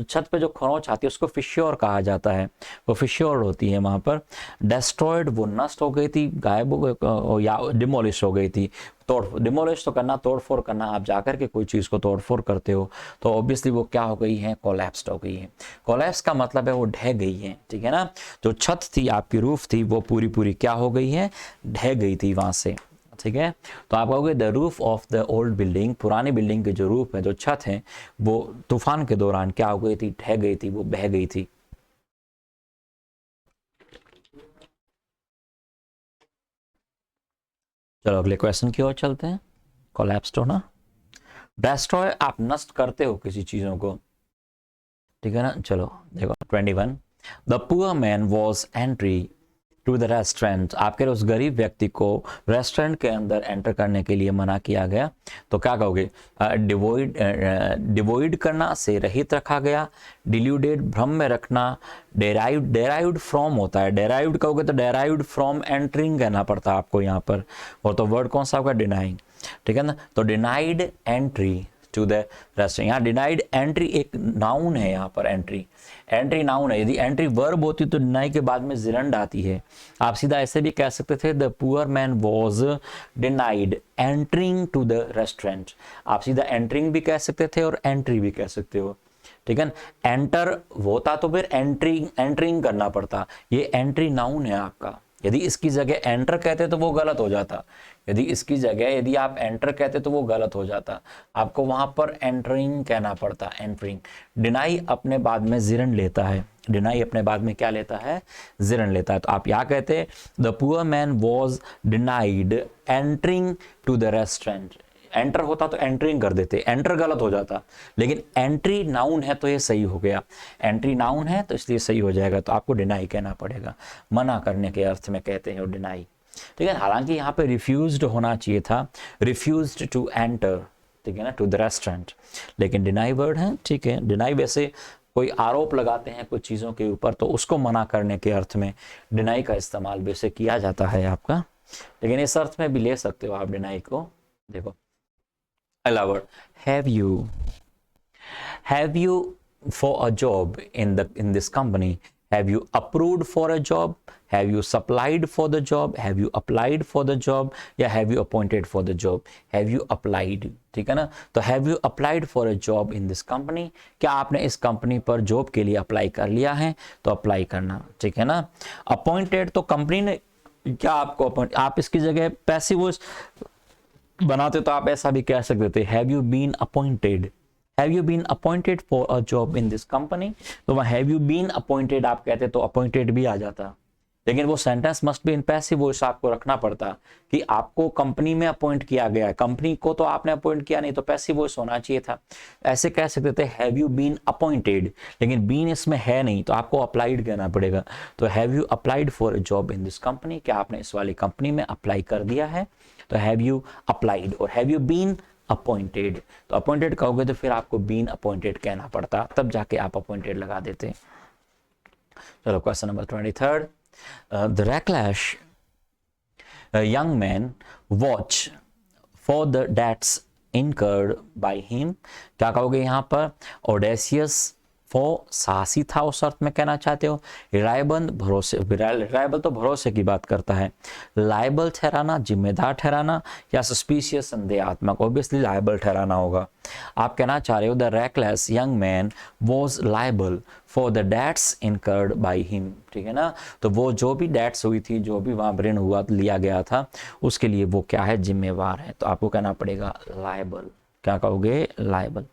छत पे जो खरोंच आती है उसको फिश्योर कहा जाता है, वो फिश्योर होती है वहां पर। डेस्ट्रॉयड, वो नष्ट हो गई थी, गायब या डिमोलिश हो गई थी। डिमोलिश तो करना, तोड़फोड़ करना, आप जाकर के कोई चीज़ को तोड़फोड़ करते हो तो ऑब्वियसली वो क्या हो गई है, कोलैप्स्ड हो गई है। कोलैप्स का मतलब है वो ढह गई है। ठीक है ना? जो छत थी, आपकी रूफ थी, वो पूरी पूरी क्या हो गई है, ढह गई थी वहां से। ठीक है? तो आप कहोगे the roof of the old building, पुरानी बिल्डिंग की जो रूफ है, जो छत है, वो तूफान के दौरान क्या हो गई थी, ढह गई थी, वो बह गई थी। चलो अगले क्वेश्चन की ओर चलते हैं। कोलैप्स्ड होना, डेस्ट्रॉय, आप नष्ट करते हो किसी चीजों को, ठीक है ना। चलो देखो 21, the poor man was entry to the restaurant, आपके उस गरीब व्यक्ति को रेस्टोरेंट के अंदर एंटर करने के लिए मना किया गया, तो क्या कहोगे? डिवोइड, डिवोइड करना, से रहित रखा गया, डिल्यूडेड, भ्रम में रखना, डेराइव्ड, डेराइव्ड फ्रॉम होता है, डेराइव्ड कहोगे तो डेराइव्ड फ्रॉम एंटरिंग कहना पड़ता है आपको यहाँ पर, और तो वर्ड कौन सा होगा? डिनाइंग, ठीक है ना। तो denied entry to the restaurant, यहाँ डिनाइड एंट्री एक नाउन है, यहाँ पर एंट्री, एंट्री नाउन है। यदि एंट्री वर्ब होती तो डिनाई के बाद में जिरंड आती है। आप सीधा ऐसे भी कह सकते थे, the poor man was denied entering to the restaurant, आप सीधा एंटरिंग भी कह सकते थे और एंट्री भी कह सकते हो, ठीक है ना। एंटर होता तो फिर एंट्रिंग, एंटरिंग करना पड़ता, ये एंट्री नाउन है आपका। यदि इसकी जगह एंटर कहते तो वो गलत हो जाता, यदि इसकी जगह यदि आप एंटर कहते तो वो गलत हो जाता, आपको वहां पर एंटरिंग कहना पड़ता, एंटरिंग। डिनाई अपने बाद में जिरन लेता है, डिनाई अपने बाद में क्या लेता है? जिरन लेता है। तो आप क्या कहते? The poor man was denied entering to the restaurant, enter होता तो एंटरिंग कर देते, एंटर गलत हो जाता, लेकिन एंट्री नाउन है तो ये सही हो गया, एंट्री नाउन है तो इसलिए सही हो जाएगा, तो आपको डिनाई कहना पड़ेगा, मना करने के अर्थ में कहते हैं डिनाई, ठीक है। हालांकि यहाँ पे रिफ्यूज्ड होना चाहिए था, रिफ्यूज्ड टू एंटर, ठीक है ना, टू द रेस्टोरेंट, लेकिन डिनाई वर्ड है, ठीक है। डिनाई वैसे कोई आरोप लगाते हैं कुछ चीज़ों के ऊपर तो उसको मना करने के अर्थ में डिनाई का इस्तेमाल वैसे किया जाता है आपका, लेकिन इस अर्थ में भी ले सकते हो आप डिनाई को। देखो अगला word, have you for a job in this company, have you approved for a job, have you supplied for the job, have you applied for the job, या have you appointed for the job, have you applied, ठीक है ना। तो have you applied for a job in this company, क्या आपने इस company पर job के लिए अप्लाई कर लिया है, तो अप्लाई करना, ठीक है ना। अपॉइंटेड तो कंपनी ने क्या आपको अपॉइंट, आप इसकी जगह पैसिव वॉइस बनाते तो आप ऐसा भी कह सकते थे, have you been appointed, have you been appointed for a job in this company, तो वहां हैव यू बीन अपॉइंटेड आप कहते तो अपॉइंटेड भी आ जाता, लेकिन वो sentence must be in passive voice आपको रखना पड़ता कि आपको कंपनी में अपॉइंट किया गया है, कंपनी को तो आपने अपॉइंट किया नहीं, तो पैसिव वॉइस होना चाहिए था। ऐसे कह सकते थे हैव यू बीन अपॉइंटेड, लेकिन बीन इसमें है नहीं तो आपको अप्लाइड कहना पड़ेगा, तो have you applied for a job in this company, क्या आपने इस वाली कंपनी में अप्लाई कर दिया है, तो हैव यू अप्लाइड, और हैव यू बीन अपॉइंटेड, तो अपॉइंटेड कहोगे तो फिर आपको बीन अपॉइंटेड कहना पड़ता, तब जाके आप अपॉइंटेड लगा देते। चलो question number 23, the reckless young man watch for the debts incurred by him, क्या कहोगे यहाँ पर? ऑडेसियस फॉर, साहसी था उस अर्थ में कहना चाहते हो, रिलायबल, भरोसे, रिलायबल तो भरोसे की बात करता है, लायबल ठहराना, जिम्मेदार ठहराना, या सस्पिशियस, संदेहात्मक, ऑब्वियसली लायबल ठहराना होगा। आप कहना चाह रहे हो the reckless young man was liable for the debts incurred by him, ठीक है ना। तो वो जो भी डेट्स हुई थी, जो भी वहाँ ऋण हुआ लिया गया था, उसके लिए वो क्या है? जिम्मेवार है, तो आपको कहना पड़ेगा लायबल, क्या कहोगे? लायबल।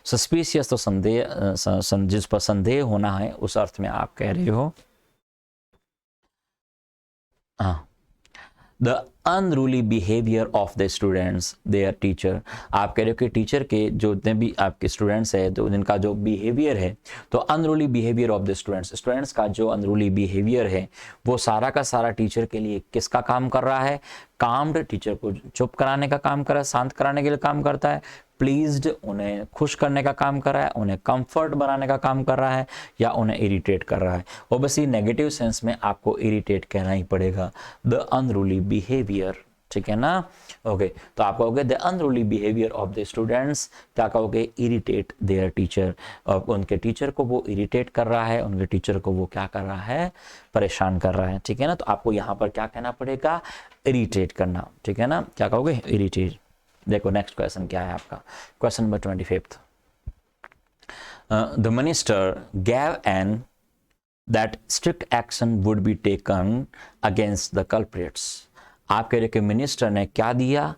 सस्पिशियस तो संदेह, जिस पर संदेह होना है उस अर्थ में आप कह रहे हो। हाँ, the unruly behaviour of the students there teacher, आप कह रहे हो कि टीचर के जो जितने भी आपके स्टूडेंट्स है तो जिनका जो बिहेवियर है, तो unruly behaviour of the students, students का जो अनरूली बिहेवियर है वो सारा का सारा टीचर के लिए किसका काम कर रहा है? काम्ड, टीचर को चुप कराने का काम कर रहा है, शांत कराने के लिए काम करता है, प्लीज्ड, उन्हें खुश करने का काम कर रहा है, उन्हें कंफर्ट बनाने का काम कर रहा है, या उन्हें इरिटेट कर रहा है। ओब्वियसली नेगेटिव सेंस में आपको इरिटेट कहना ही पड़ेगा, द अनरूली बिहेवियर, ठीक है ना। ओके, तो आप कहोगे the unruly behaviour of the students, क्या कहोगे? इरिटेट देयर टीचर, और उनके टीचर को वो इरिटेट कर रहा है, उनके टीचर को वो क्या कर रहा है? परेशान कर रहा है, ठीक है ना। तो आपको यहाँ पर क्या कहना पड़ेगा? इरिटेट करना, ठीक है ना, क्या कहोगे? इरिटेट। देखो नेक्स्ट क्वेश्चन क्या है आपका, question number 25, the minister gave an that strict action would be taken against the culprits, आप कह रहे कि मिनिस्टर ने क्या दिया,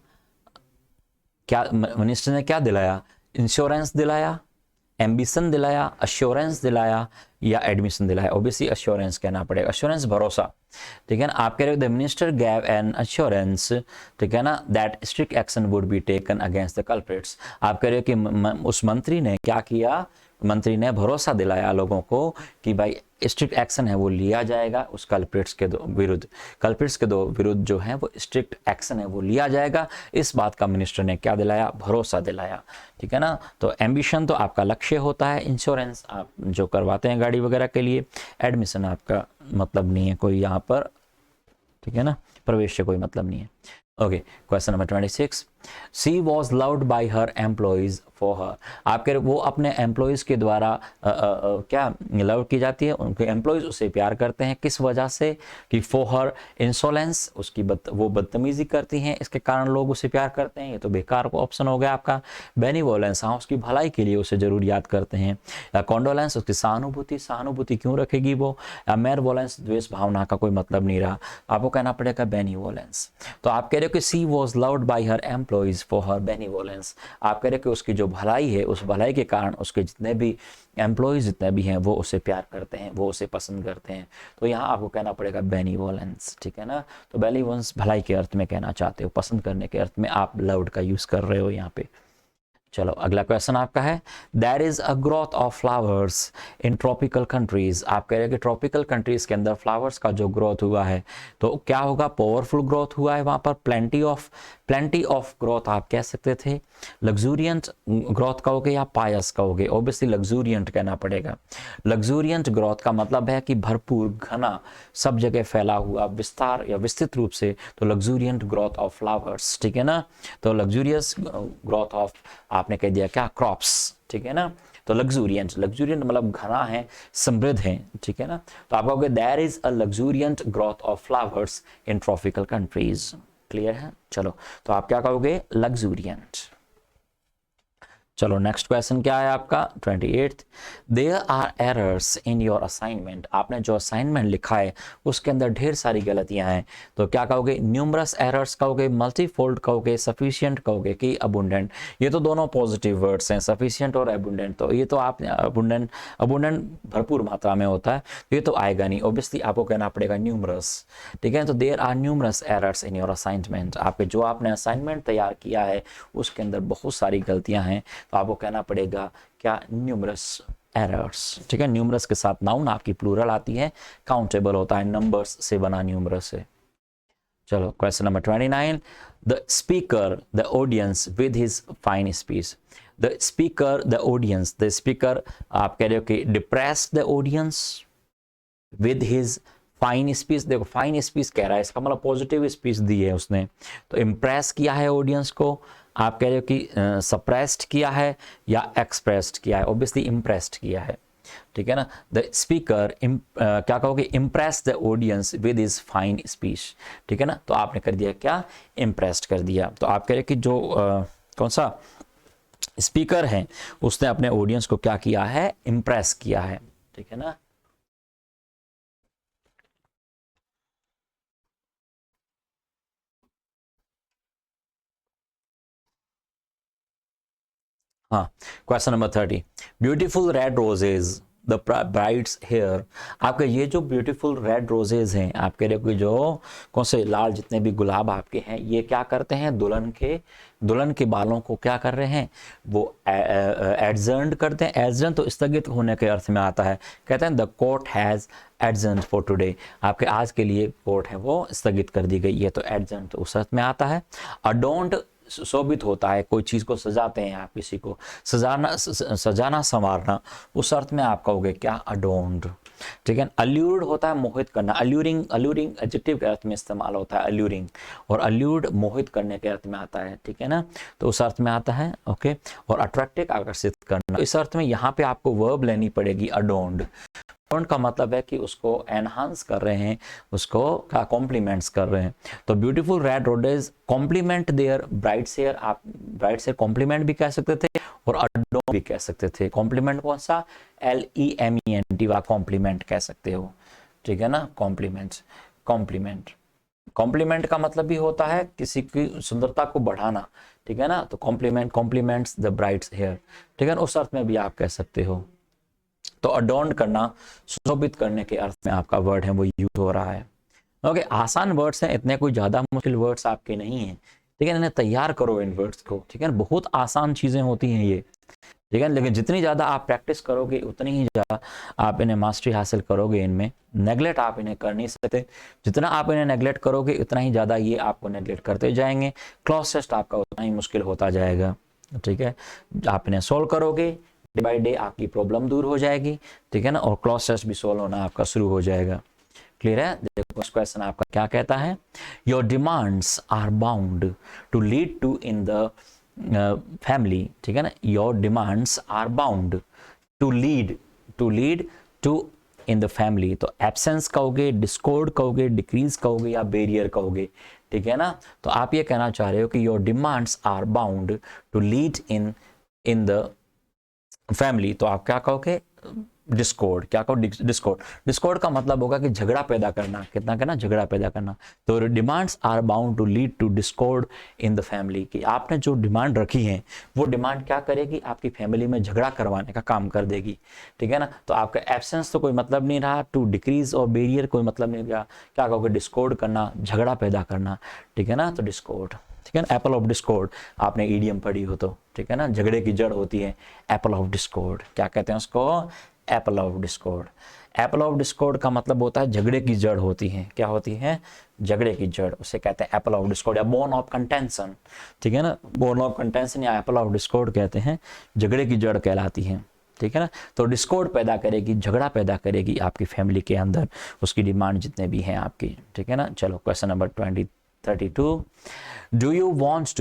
क्या मिनिस्टर ने क्या दिलाया? इंश्योरेंस दिलाया, एम्बिशन दिलाया, अश्योरेंस दिलाया, या एडमिशन दिलाया? ऑब्वियसली अश्योरेंस कहना पड़ेगा, अश्योरेंस भरोसा, ठीक है ना। आप कह रहे हो the minister gave an assurance, ठीक है ना, that strict action would be taken against the culprits. आप कह रहे हो कि उस मंत्री ने क्या किया, मंत्री ने भरोसा दिलाया लोगों को कि भाई स्ट्रिक्ट एक्शन है वो लिया जाएगा उस कल्प्रिट्स के विरुद्ध, कल्प्रिट्स के विरुद्ध जो है वो स्ट्रिक्ट एक्शन है वो लिया जाएगा। इस बात का मिनिस्टर ने क्या दिलाया, भरोसा दिलाया, ठीक है ना। तो एम्बिशन तो आपका लक्ष्य होता है, इंश्योरेंस आप जो करवाते हैं गाड़ी वगैरह के लिए, एडमिशन आपका मतलब नहीं है कोई यहाँ पर, ठीक है ना, प्रवेश से कोई मतलब नहीं है। Okay, question number 26, she was loved by her employees for her. आप कह रहे वो अपने एम्प्लॉयज के द्वारा क्या लव की जाती है, उनके एम्प्लॉयज उसे प्यार करते हैं, किस वजह से, कि फॉर हर इंसोलेंस, उसकी वो बदतमीजी करती हैं, इसके कारण लोग उसे प्यार करते हैं। ये तो बेकार को ऑप्शन हो गया आपका। बेनिवोलेंस, हाँ उसकी भलाई के लिए उसे जरूर याद करते हैं। या कॉन्डोलेंस, उसकी सहानुभूति, सहानुभूति क्यों रखेगी वो। या मेरवोलेंस, द्वेष भावना का कोई मतलब नहीं रहा, आपको कहना पड़ेगा बेनिवोलेंस। तो आप कह रहे हो कि she was loved by her employees for her benevolence. आप कह रहे हो कि उसकी जो भलाई है, उस भलाई के कारण उसके जितने भी एम्प्लॉयज जितने भी हैं वो उसे प्यार करते हैं, वो उसे पसंद करते हैं। तो यहाँ आपको कहना पड़ेगा बेनिवोलेंस, ठीक है ना। तो बेनिवोलेंस भलाई के अर्थ में कहना चाहते हो, पसंद करने के अर्थ में आप लव्ड का यूज कर रहे हो यहाँ पे। चलो अगला क्वेश्चन आपका है, there is a growth of flowers in tropical countries. आप कह रहे हैं कि ट्रॉपिकल कंट्रीज के अंदर फ्लावर्स का जो ग्रोथ हुआ है तो क्या होगा, पावरफुल ग्रोथ हुआ है वहां पर, प्लेंटी ऑफ ग्रोथ आप कह सकते थे, लग्जूरियंट ग्रोथ कहोगे या पायस कहोगे, ऑब्वियसली लग्जूरियंट कहना पड़ेगा। लग्जूरियंट ग्रोथ का मतलब है कि भरपूर, घना, सब जगह फैला हुआ, विस्तार या विस्तृत रूप से, तो लग्जूरियंट ग्रोथ ऑफ फ्लावर्स, ठीक है ना। तो लग्जूरियस ग्रोथ ऑफ आपने कह दिया क्या, क्रॉप्स, ठीक है ना। तो लग्जूरियंट मतलब घना है, समृद्ध है, ठीक है ना। तो आप कहोगे there is a luxuriant growth of flowers in tropical countries. Clear है। चलो तो आप क्या कहोगे, लग्जूरियंट। चलो नेक्स्ट क्वेश्चन क्या है आपका 28th, there are errors in your assignment. आपने जो असाइनमेंट लिखा है उसके अंदर ढेर सारी गलतियां हैं, तो क्या कहोगे, न्यूमरस एरर्स कहोगे, मल्टीफोल्ड कहोगे, सफिशिएंट कहोगे कि अबुंडेंट। ये तो दोनों पॉजिटिव वर्ड्स हैं, सफिशिएंट और अबुंडेंट। तो ये तो आप अबुंडेंट भरपूर मात्रा में होता है, ये तो आएगा नहीं, ऑब्वियसली आपको कहना पड़ेगा न्यूमरस, ठीक है। तो there are numerous errors in your assignment. आपके जो आपने असाइनमेंट तैयार किया है उसके अंदर बहुत सारी गलतियां हैं, तो आपको कहना पड़ेगा क्या, न्यूमरस एरर्स, ठीक है। न्यूमरस के साथ नाउन आपकी प्लूरल आती है, काउंटेबल होता है, नंबर्स से बना न्यूमरस है। चलो question number 29, the speaker the audience with his fine speech. The speaker the audience, the speaker आप कह रहे हो कि depress the audience with his fine speech. देखो फाइन स्पीच कह रहा है, इसका मतलब पॉजिटिव स्पीच दी है उसने, तो इम्प्रेस किया है ऑडियंस को। आप कह रहे हो कि सप्रेस्ड किया है या एक्सप्रेस्ड किया है, ऑब्वियसली इम्प्रेस्ड किया है, ठीक है ना। द स्पीकर क्या कहोगे, impress the audience with his fine speech, ठीक है ना। तो आपने कर दिया क्या, इम्प्रेस्ड कर दिया। तो आप कह रहे कि जो कौन सा स्पीकर है उसने अपने ऑडियंस को क्या किया है, इम्प्रेस किया है, ठीक है ना। हाँ, question number 30, beautiful red roses the brides hair. आपके ये जो ब्यूटीफुल रेड रोजेज हैं, आप कह रहे हो कि जो कौन से लाल जितने भी गुलाब आपके हैं, ये क्या करते हैं, दुल्हन के बालों को क्या कर रहे हैं, वो एडजर्न करते हैं। एडजर्न तो स्थगित होने के अर्थ में आता है, कहते हैं the court has adjourn for today. आपके आज के लिए कोर्ट है वो स्थगित कर दी गई है, तो एडजर्न तो उस अर्थ में आता है। अडोंट शोभित होता है, कोई चीज को सजाते हैं आप, किसी को सजाना संवारना, उस अर्थ में आप कहोगे क्या, अडोन्ड, ठीक है। अल्यूर्ड होता है मोहित करना, अल्यूरिंग एडजेक्टिव के अर्थ में इस्तेमाल होता है अल्यूरिंग, और अल्यूर्ड मोहित करने के अर्थ में आता है, ठीक है ना। तो उस अर्थ में आता है, ओके। और अट्रैक्टिव आकर्षित करना, इस अर्थ में यहाँ पे आपको वर्ब लेनी पड़ेगी, अडोन्ड। का मतलब है कि उसको एनहांस कर रहे हैं, उसको क्या कॉम्प्लीमेंट्स कर रहे हैं। तो beautiful red roses compliment their brides hair. आप ब्राइड्स हेयर कॉम्प्लीमेंट भी कह सकते थे और अडोन भी कह सकते थे। कॉम्प्लीमेंट कौन सा, LEMENT वाला कॉम्प्लीमेंट कह सकते हो, ठीक है ना। कॉम्प्लीमेंट का मतलब भी होता है किसी की सुंदरता को बढ़ाना, ठीक है ना। तो कॉम्प्लीमेंट्स द ब्राइड्स हेयर, ठीक है ना, उस अर्थ में भी आप कह सकते हो। तो अडोन करना, सुशोभित करने के अर्थ में आपका वर्ड है वो यूज हो रहा है। ओके, आसान वर्ड्स हैं, इतने कोई ज़्यादा मुश्किल वर्ड्स आपके नहीं हैं, ठीक है। इन्हें तैयार करो इन वर्ड्स को, ठीक है। बहुत आसान चीज़ें होती हैं ये, ठीक है। लेकिन जितनी ज़्यादा आप प्रैक्टिस करोगे उतनी ही ज़्यादा आप इन्हें मास्टरी हासिल करोगे इनमें। नेगलेक्ट आप इन्हें कर नहीं सकते, जितना आप इन्हें नेगलेक्ट करोगे उतना ही ज़्यादा ये आपको नेगलेक्ट करते जाएंगे। क्लॉज टेस्ट आपका उतना ही मुश्किल होता जाएगा, ठीक है। आप इन्हें सोल्व करोगे, डे बाई डे आपकी प्रॉब्लम दूर हो जाएगी, ठीक है ना, और क्लॉज टेस्ट भी सोल्व होना आपका शुरू हो जाएगा। क्लियर है? देखो क्वेश्चन आपका क्या कहता है, your demands are bound to lead to in the family, ठीक है ना। Your demands are bound to lead to in the family, तो एब्सेंस कहोगे, डिस्कॉर्ड कहोगे, डिक्रीज कहोगे या बैरियर कहोगे, ठीक है ना। तो आप ये कहना चाह रहे हो कि your demands are bound to lead in the family, तो आप क्या कहोगे, डिस्कॉर्ड। क्या कहो, डिस्कॉर्ड। डिस्कॉर्ड का मतलब होगा कि झगड़ा पैदा करना, कितना कहना, झगड़ा पैदा करना। तो demands are bound to lead to discord in the family, कि आपने जो डिमांड रखी है वो डिमांड क्या करेगी, आपकी फैमिली में झगड़ा करवाने का काम कर देगी, ठीक है ना। तो आपका एब्सेंस तो कोई मतलब नहीं रहा, टू डिक्रीज और बैरियर कोई मतलब नहीं रहा, क्या कहोगे, डिस्कॉर्ड करना, झगड़ा पैदा करना, ठीक है ना। तो डिस्कॉर्ड, ठीक है ना। एप्पल ऑफ डिस्कॉर्ड आपने ईडियम पढ़ी हो तो, ठीक है ना, झगड़े की जड़ होती है एप्पल ऑफ डिस्कॉर्ड। क्या कहते हैं उसको, Apple of Discord. Apple of Discord का मतलब होता है झगड़े की जड़ होती है, क्या होती है, झगड़े की जड़, उसे कहते हैं एप्पल ऑफ डिस्कॉर्ड या बोन ऑफ कंटेंशन, ठीक है ना। बोन ऑफ कंटेंशन या एप्पल ऑफ डिस्कॉर्ड कहते हैं, झगड़े की जड़ कहलाती है, ठीक है ना। तो डिस्कॉर्ड पैदा करेगी, झगड़ा पैदा करेगी आपकी फैमिली के अंदर, उसकी डिमांड जितने भी हैं आपकी, ठीक है ना। चलो question number 32, do you want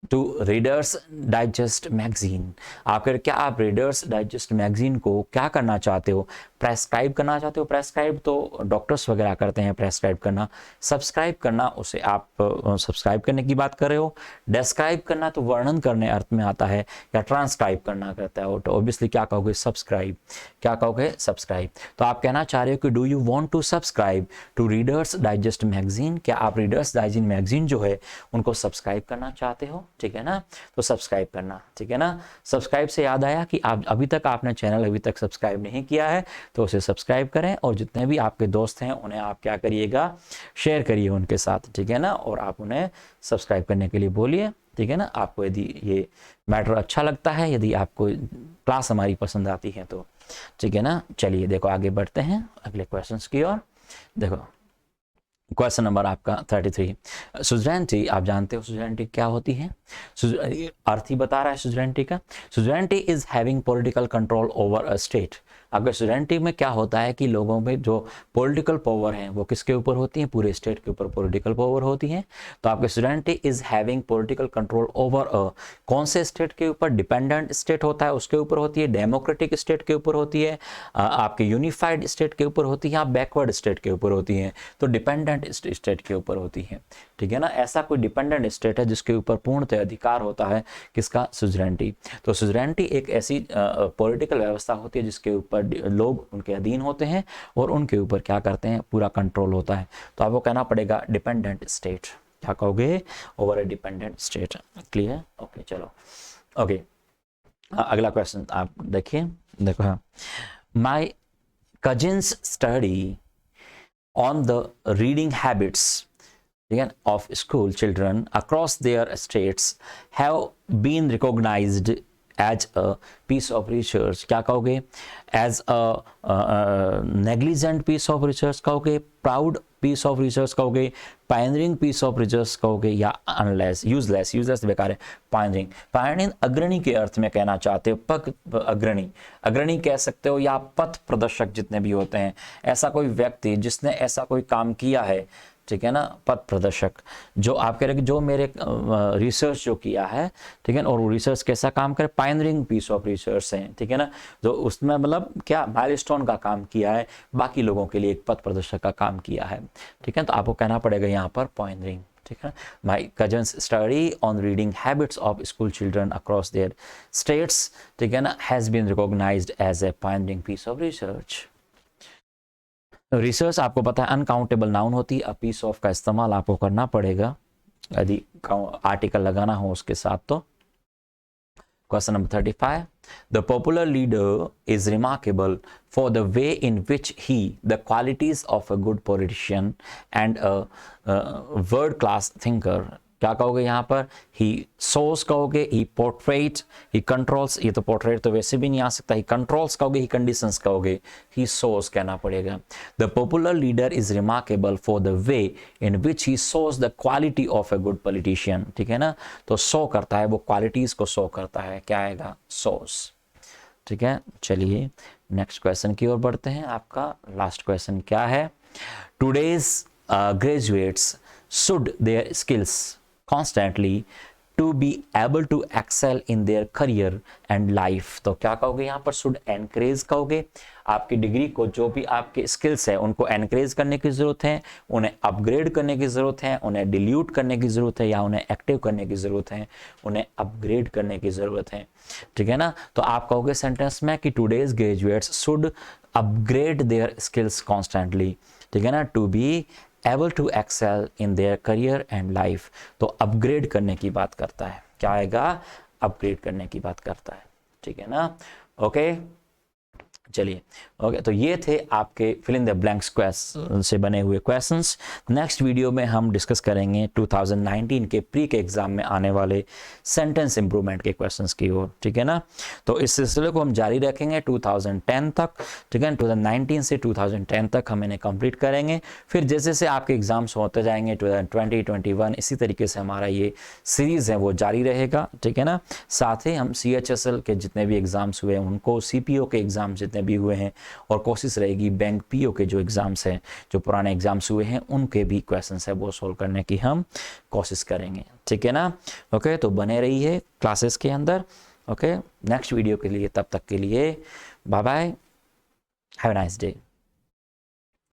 to Reader's Digest magazine, आखिर क्या आप रीडर्स डाइजेस्ट मैगजीन को क्या करना चाहते हो, प्रेस्क्राइब करना चाहते हो। प्रेस्क्राइब तो डॉक्टर्स वगैरह करते हैं, प्रेस्क्राइब करना। सब्सक्राइब करना, उसे आप सब्सक्राइब करने की बात कर रहे हो। डिस्क्राइब करना तो वर्णन करने अर्थ में आता है, या ट्रांसक्राइब करना करता है, तो ऑब्वियसली क्या कहोगे, सब्सक्राइब। क्या कहोगे, सब्सक्राइब। तो आप कहना चाह रहे हो कि do you want to subscribe to Reader's Digest magazine, क्या आप रीडर्स डाइजेस्ट मैगजीन जो है उनको सब्सक्राइब करना चाहते हो, ठीक है ना। तो सब्सक्राइब करना, ठीक है ना। सब्सक्राइब से याद आया कि आप अभी तक आपने चैनल अभी तक सब्सक्राइब नहीं किया है तो उसे सब्सक्राइब करें, और जितने भी आपके दोस्त हैं उन्हें आप क्या करिएगा, शेयर करिए उनके साथ, ठीक है ना, और आप उन्हें सब्सक्राइब करने के लिए बोलिए, ठीक है ना। आपको यदि ये मैटर अच्छा लगता है, यदि आपको क्लास हमारी पसंद आती है तो, ठीक है ना। चलिए देखो आगे बढ़ते हैं अगले क्वेश्चंस की ओर। देखो क्वेश्चन नंबर आपका 33, सुजरेनिटी, आप जानते हो सुजरेनिटी क्या होती है, अर्थ ही बता रहा है सुजरेनिटी का। Suzerainty is having political control over a state. अगर सुजरेनिटी में क्या होता है कि लोगों में जो पॉलिटिकल पावर है वो किसके ऊपर होती है, पूरे स्टेट के ऊपर पॉलिटिकल पावर होती है। तो आपके suzerainty is having political control over a, कौन से स्टेट के ऊपर, डिपेंडेंट स्टेट होता है उसके ऊपर होती है, डेमोक्रेटिक स्टेट के ऊपर होती है, आपके यूनिफाइड स्टेट के ऊपर होती है, या बैकवर्ड स्टेट के ऊपर होती है। तो डिपेंडेंट स्टेट के ऊपर होती है, ठीक है ना। ऐसा कोई डिपेंडेंट स्टेट है जिसके ऊपर पूर्णतः अधिकार होता है किसका, सुजरेनिटी। तो सुजरेनिटी एक ऐसी पॉलिटिकल व्यवस्था होती है जिसके ऊपर लोग उनके अधीन होते हैं और उनके ऊपर क्या करते हैं, पूरा कंट्रोल होता है। तो आपको कहना पड़ेगा डिपेंडेंट स्टेट। क्या कहोगे, ओवर ए डिपेंडेंट स्टेट। क्लियर, ओके चलो ओके। अगला क्वेश्चन आप देखिए, देखो हाँ, माई cousins study on the reading habits again of school children across their states have been recognized as a piece of research। क्या कहोगे, as a negligent piece of research कहोगे, proud piece of research कहोगे, pioneering piece of research कहोगे, या unless, useless बेकार है, pioneering अग्रणी के अर्थ में कहना चाहते हो, पथ अग्रणी कह सकते हो, या पथ प्रदर्शक जितने भी होते हैं, ऐसा कोई व्यक्ति जिसने ऐसा कोई काम किया है, ठीक है ना, पथ प्रदर्शक। जो आप कह रहे हैं कि जो मेरे रिसर्च जो किया है, ठीक है ना, और वो रिसर्च कैसा काम करे, पायनियरिंग पीस ऑफ रिसर्च है, ठीक है ना, जो उसमें मतलब क्या माइलस्टोन का काम किया है, बाकी लोगों के लिए एक पथ प्रदर्शक का काम किया है, ठीक है। तो आपको कहना पड़ेगा यहाँ पर पायनियरिंग, ठीक है। My cousins study on reading habits of school children across their states, ठीक है ना, has been recognised as a pioneering piece of research. Research आपको पता है अनकाउंटेबल नाउन होती है, पीस ऑफ का इस्तेमाल आपको करना पड़ेगा यदि आर्टिकल लगाना हो उसके साथ। तो Question number 35. The popular leader is remarkable for the way in which the qualities of a good politician and a world-class thinker. क्या कहोगे यहाँ पर? He shows कहोगे, he portrays, he controls. ये तो portrait तो वैसे भी नहीं आ सकता. He controls कहोगे, he conditions कहोगे, he shows कहना पड़ेगा. The popular leader is remarkable for the way in which he shows the quality of a good politician. ठीक है ना? तो show करता है, वो qualities को show करता है. क्या आएगा? shows. ठीक है, चलिए नेक्स्ट क्वेश्चन की ओर बढ़ते हैं. आपका लास्ट क्वेश्चन क्या है? Today's graduates should their skills constantly to be able to excel in their career and life. तो क्या कहोगे यहाँ पर? should encourage कहोगे. आपकी डिग्री को, जो भी आपके स्किल्स है उनको एनकरेज करने की ज़रूरत है, उन्हें अपग्रेड करने की ज़रूरत है, उन्हें डिल्यूट करने की ज़रूरत है, या उन्हें एक्टिव करने की ज़रूरत है, उन्हें अपग्रेड करने की ज़रूरत है. ठीक है ना? तो आप कहोगे सेंटेंस में कि today's graduates should upgrade their skills constantly. ठीक है ना? To be able to excel in their career and life. तो अपग्रेड करने की बात करता है. क्या आएगा? अपग्रेड करने की बात करता है. ठीक है ना? ओके, चलिए. ओके, तो ये थे आपके fill in the blanks question से बने हुए क्वेश्चंस. नेक्स्ट वीडियो में हम डिस्कस करेंगे 2019 के प्री के एग्जाम में आने वाले सेंटेंस इंप्रूवमेंट के क्वेश्चंस की ओर. ठीक है ना? तो इस सिलसिले को हम जारी रखेंगे 2010 तक. ठीक है, 2019 से 2010 तक हम इन्हें कंप्लीट करेंगे. फिर जैसे जैसे आपके एग्जाम्स होते जाएंगे 2020, 2021, इसी तरीके से हमारा ये सीरीज़ है वो जारी रहेगा. ठीक है ना? साथ ही हम CHSL के जितने भी एग्ज़ाम्स हुए हैं उनको, CPO के एग्ज़ाम जितने भी हुए हैं, और कोशिश रहेगी बैंक PO के जो एग्जाम्स हैं, जो पुराने एग्जाम्स हुए हैं, उनके भी क्वेश्चंस है वो सोल्व करने की हम कोशिश करेंगे. ठीक है ना? ओके, तो बने रहिए क्लासेस के अंदर. ओके, नेक्स्ट वीडियो के लिए, तब तक के लिए bye bye, have a nice day.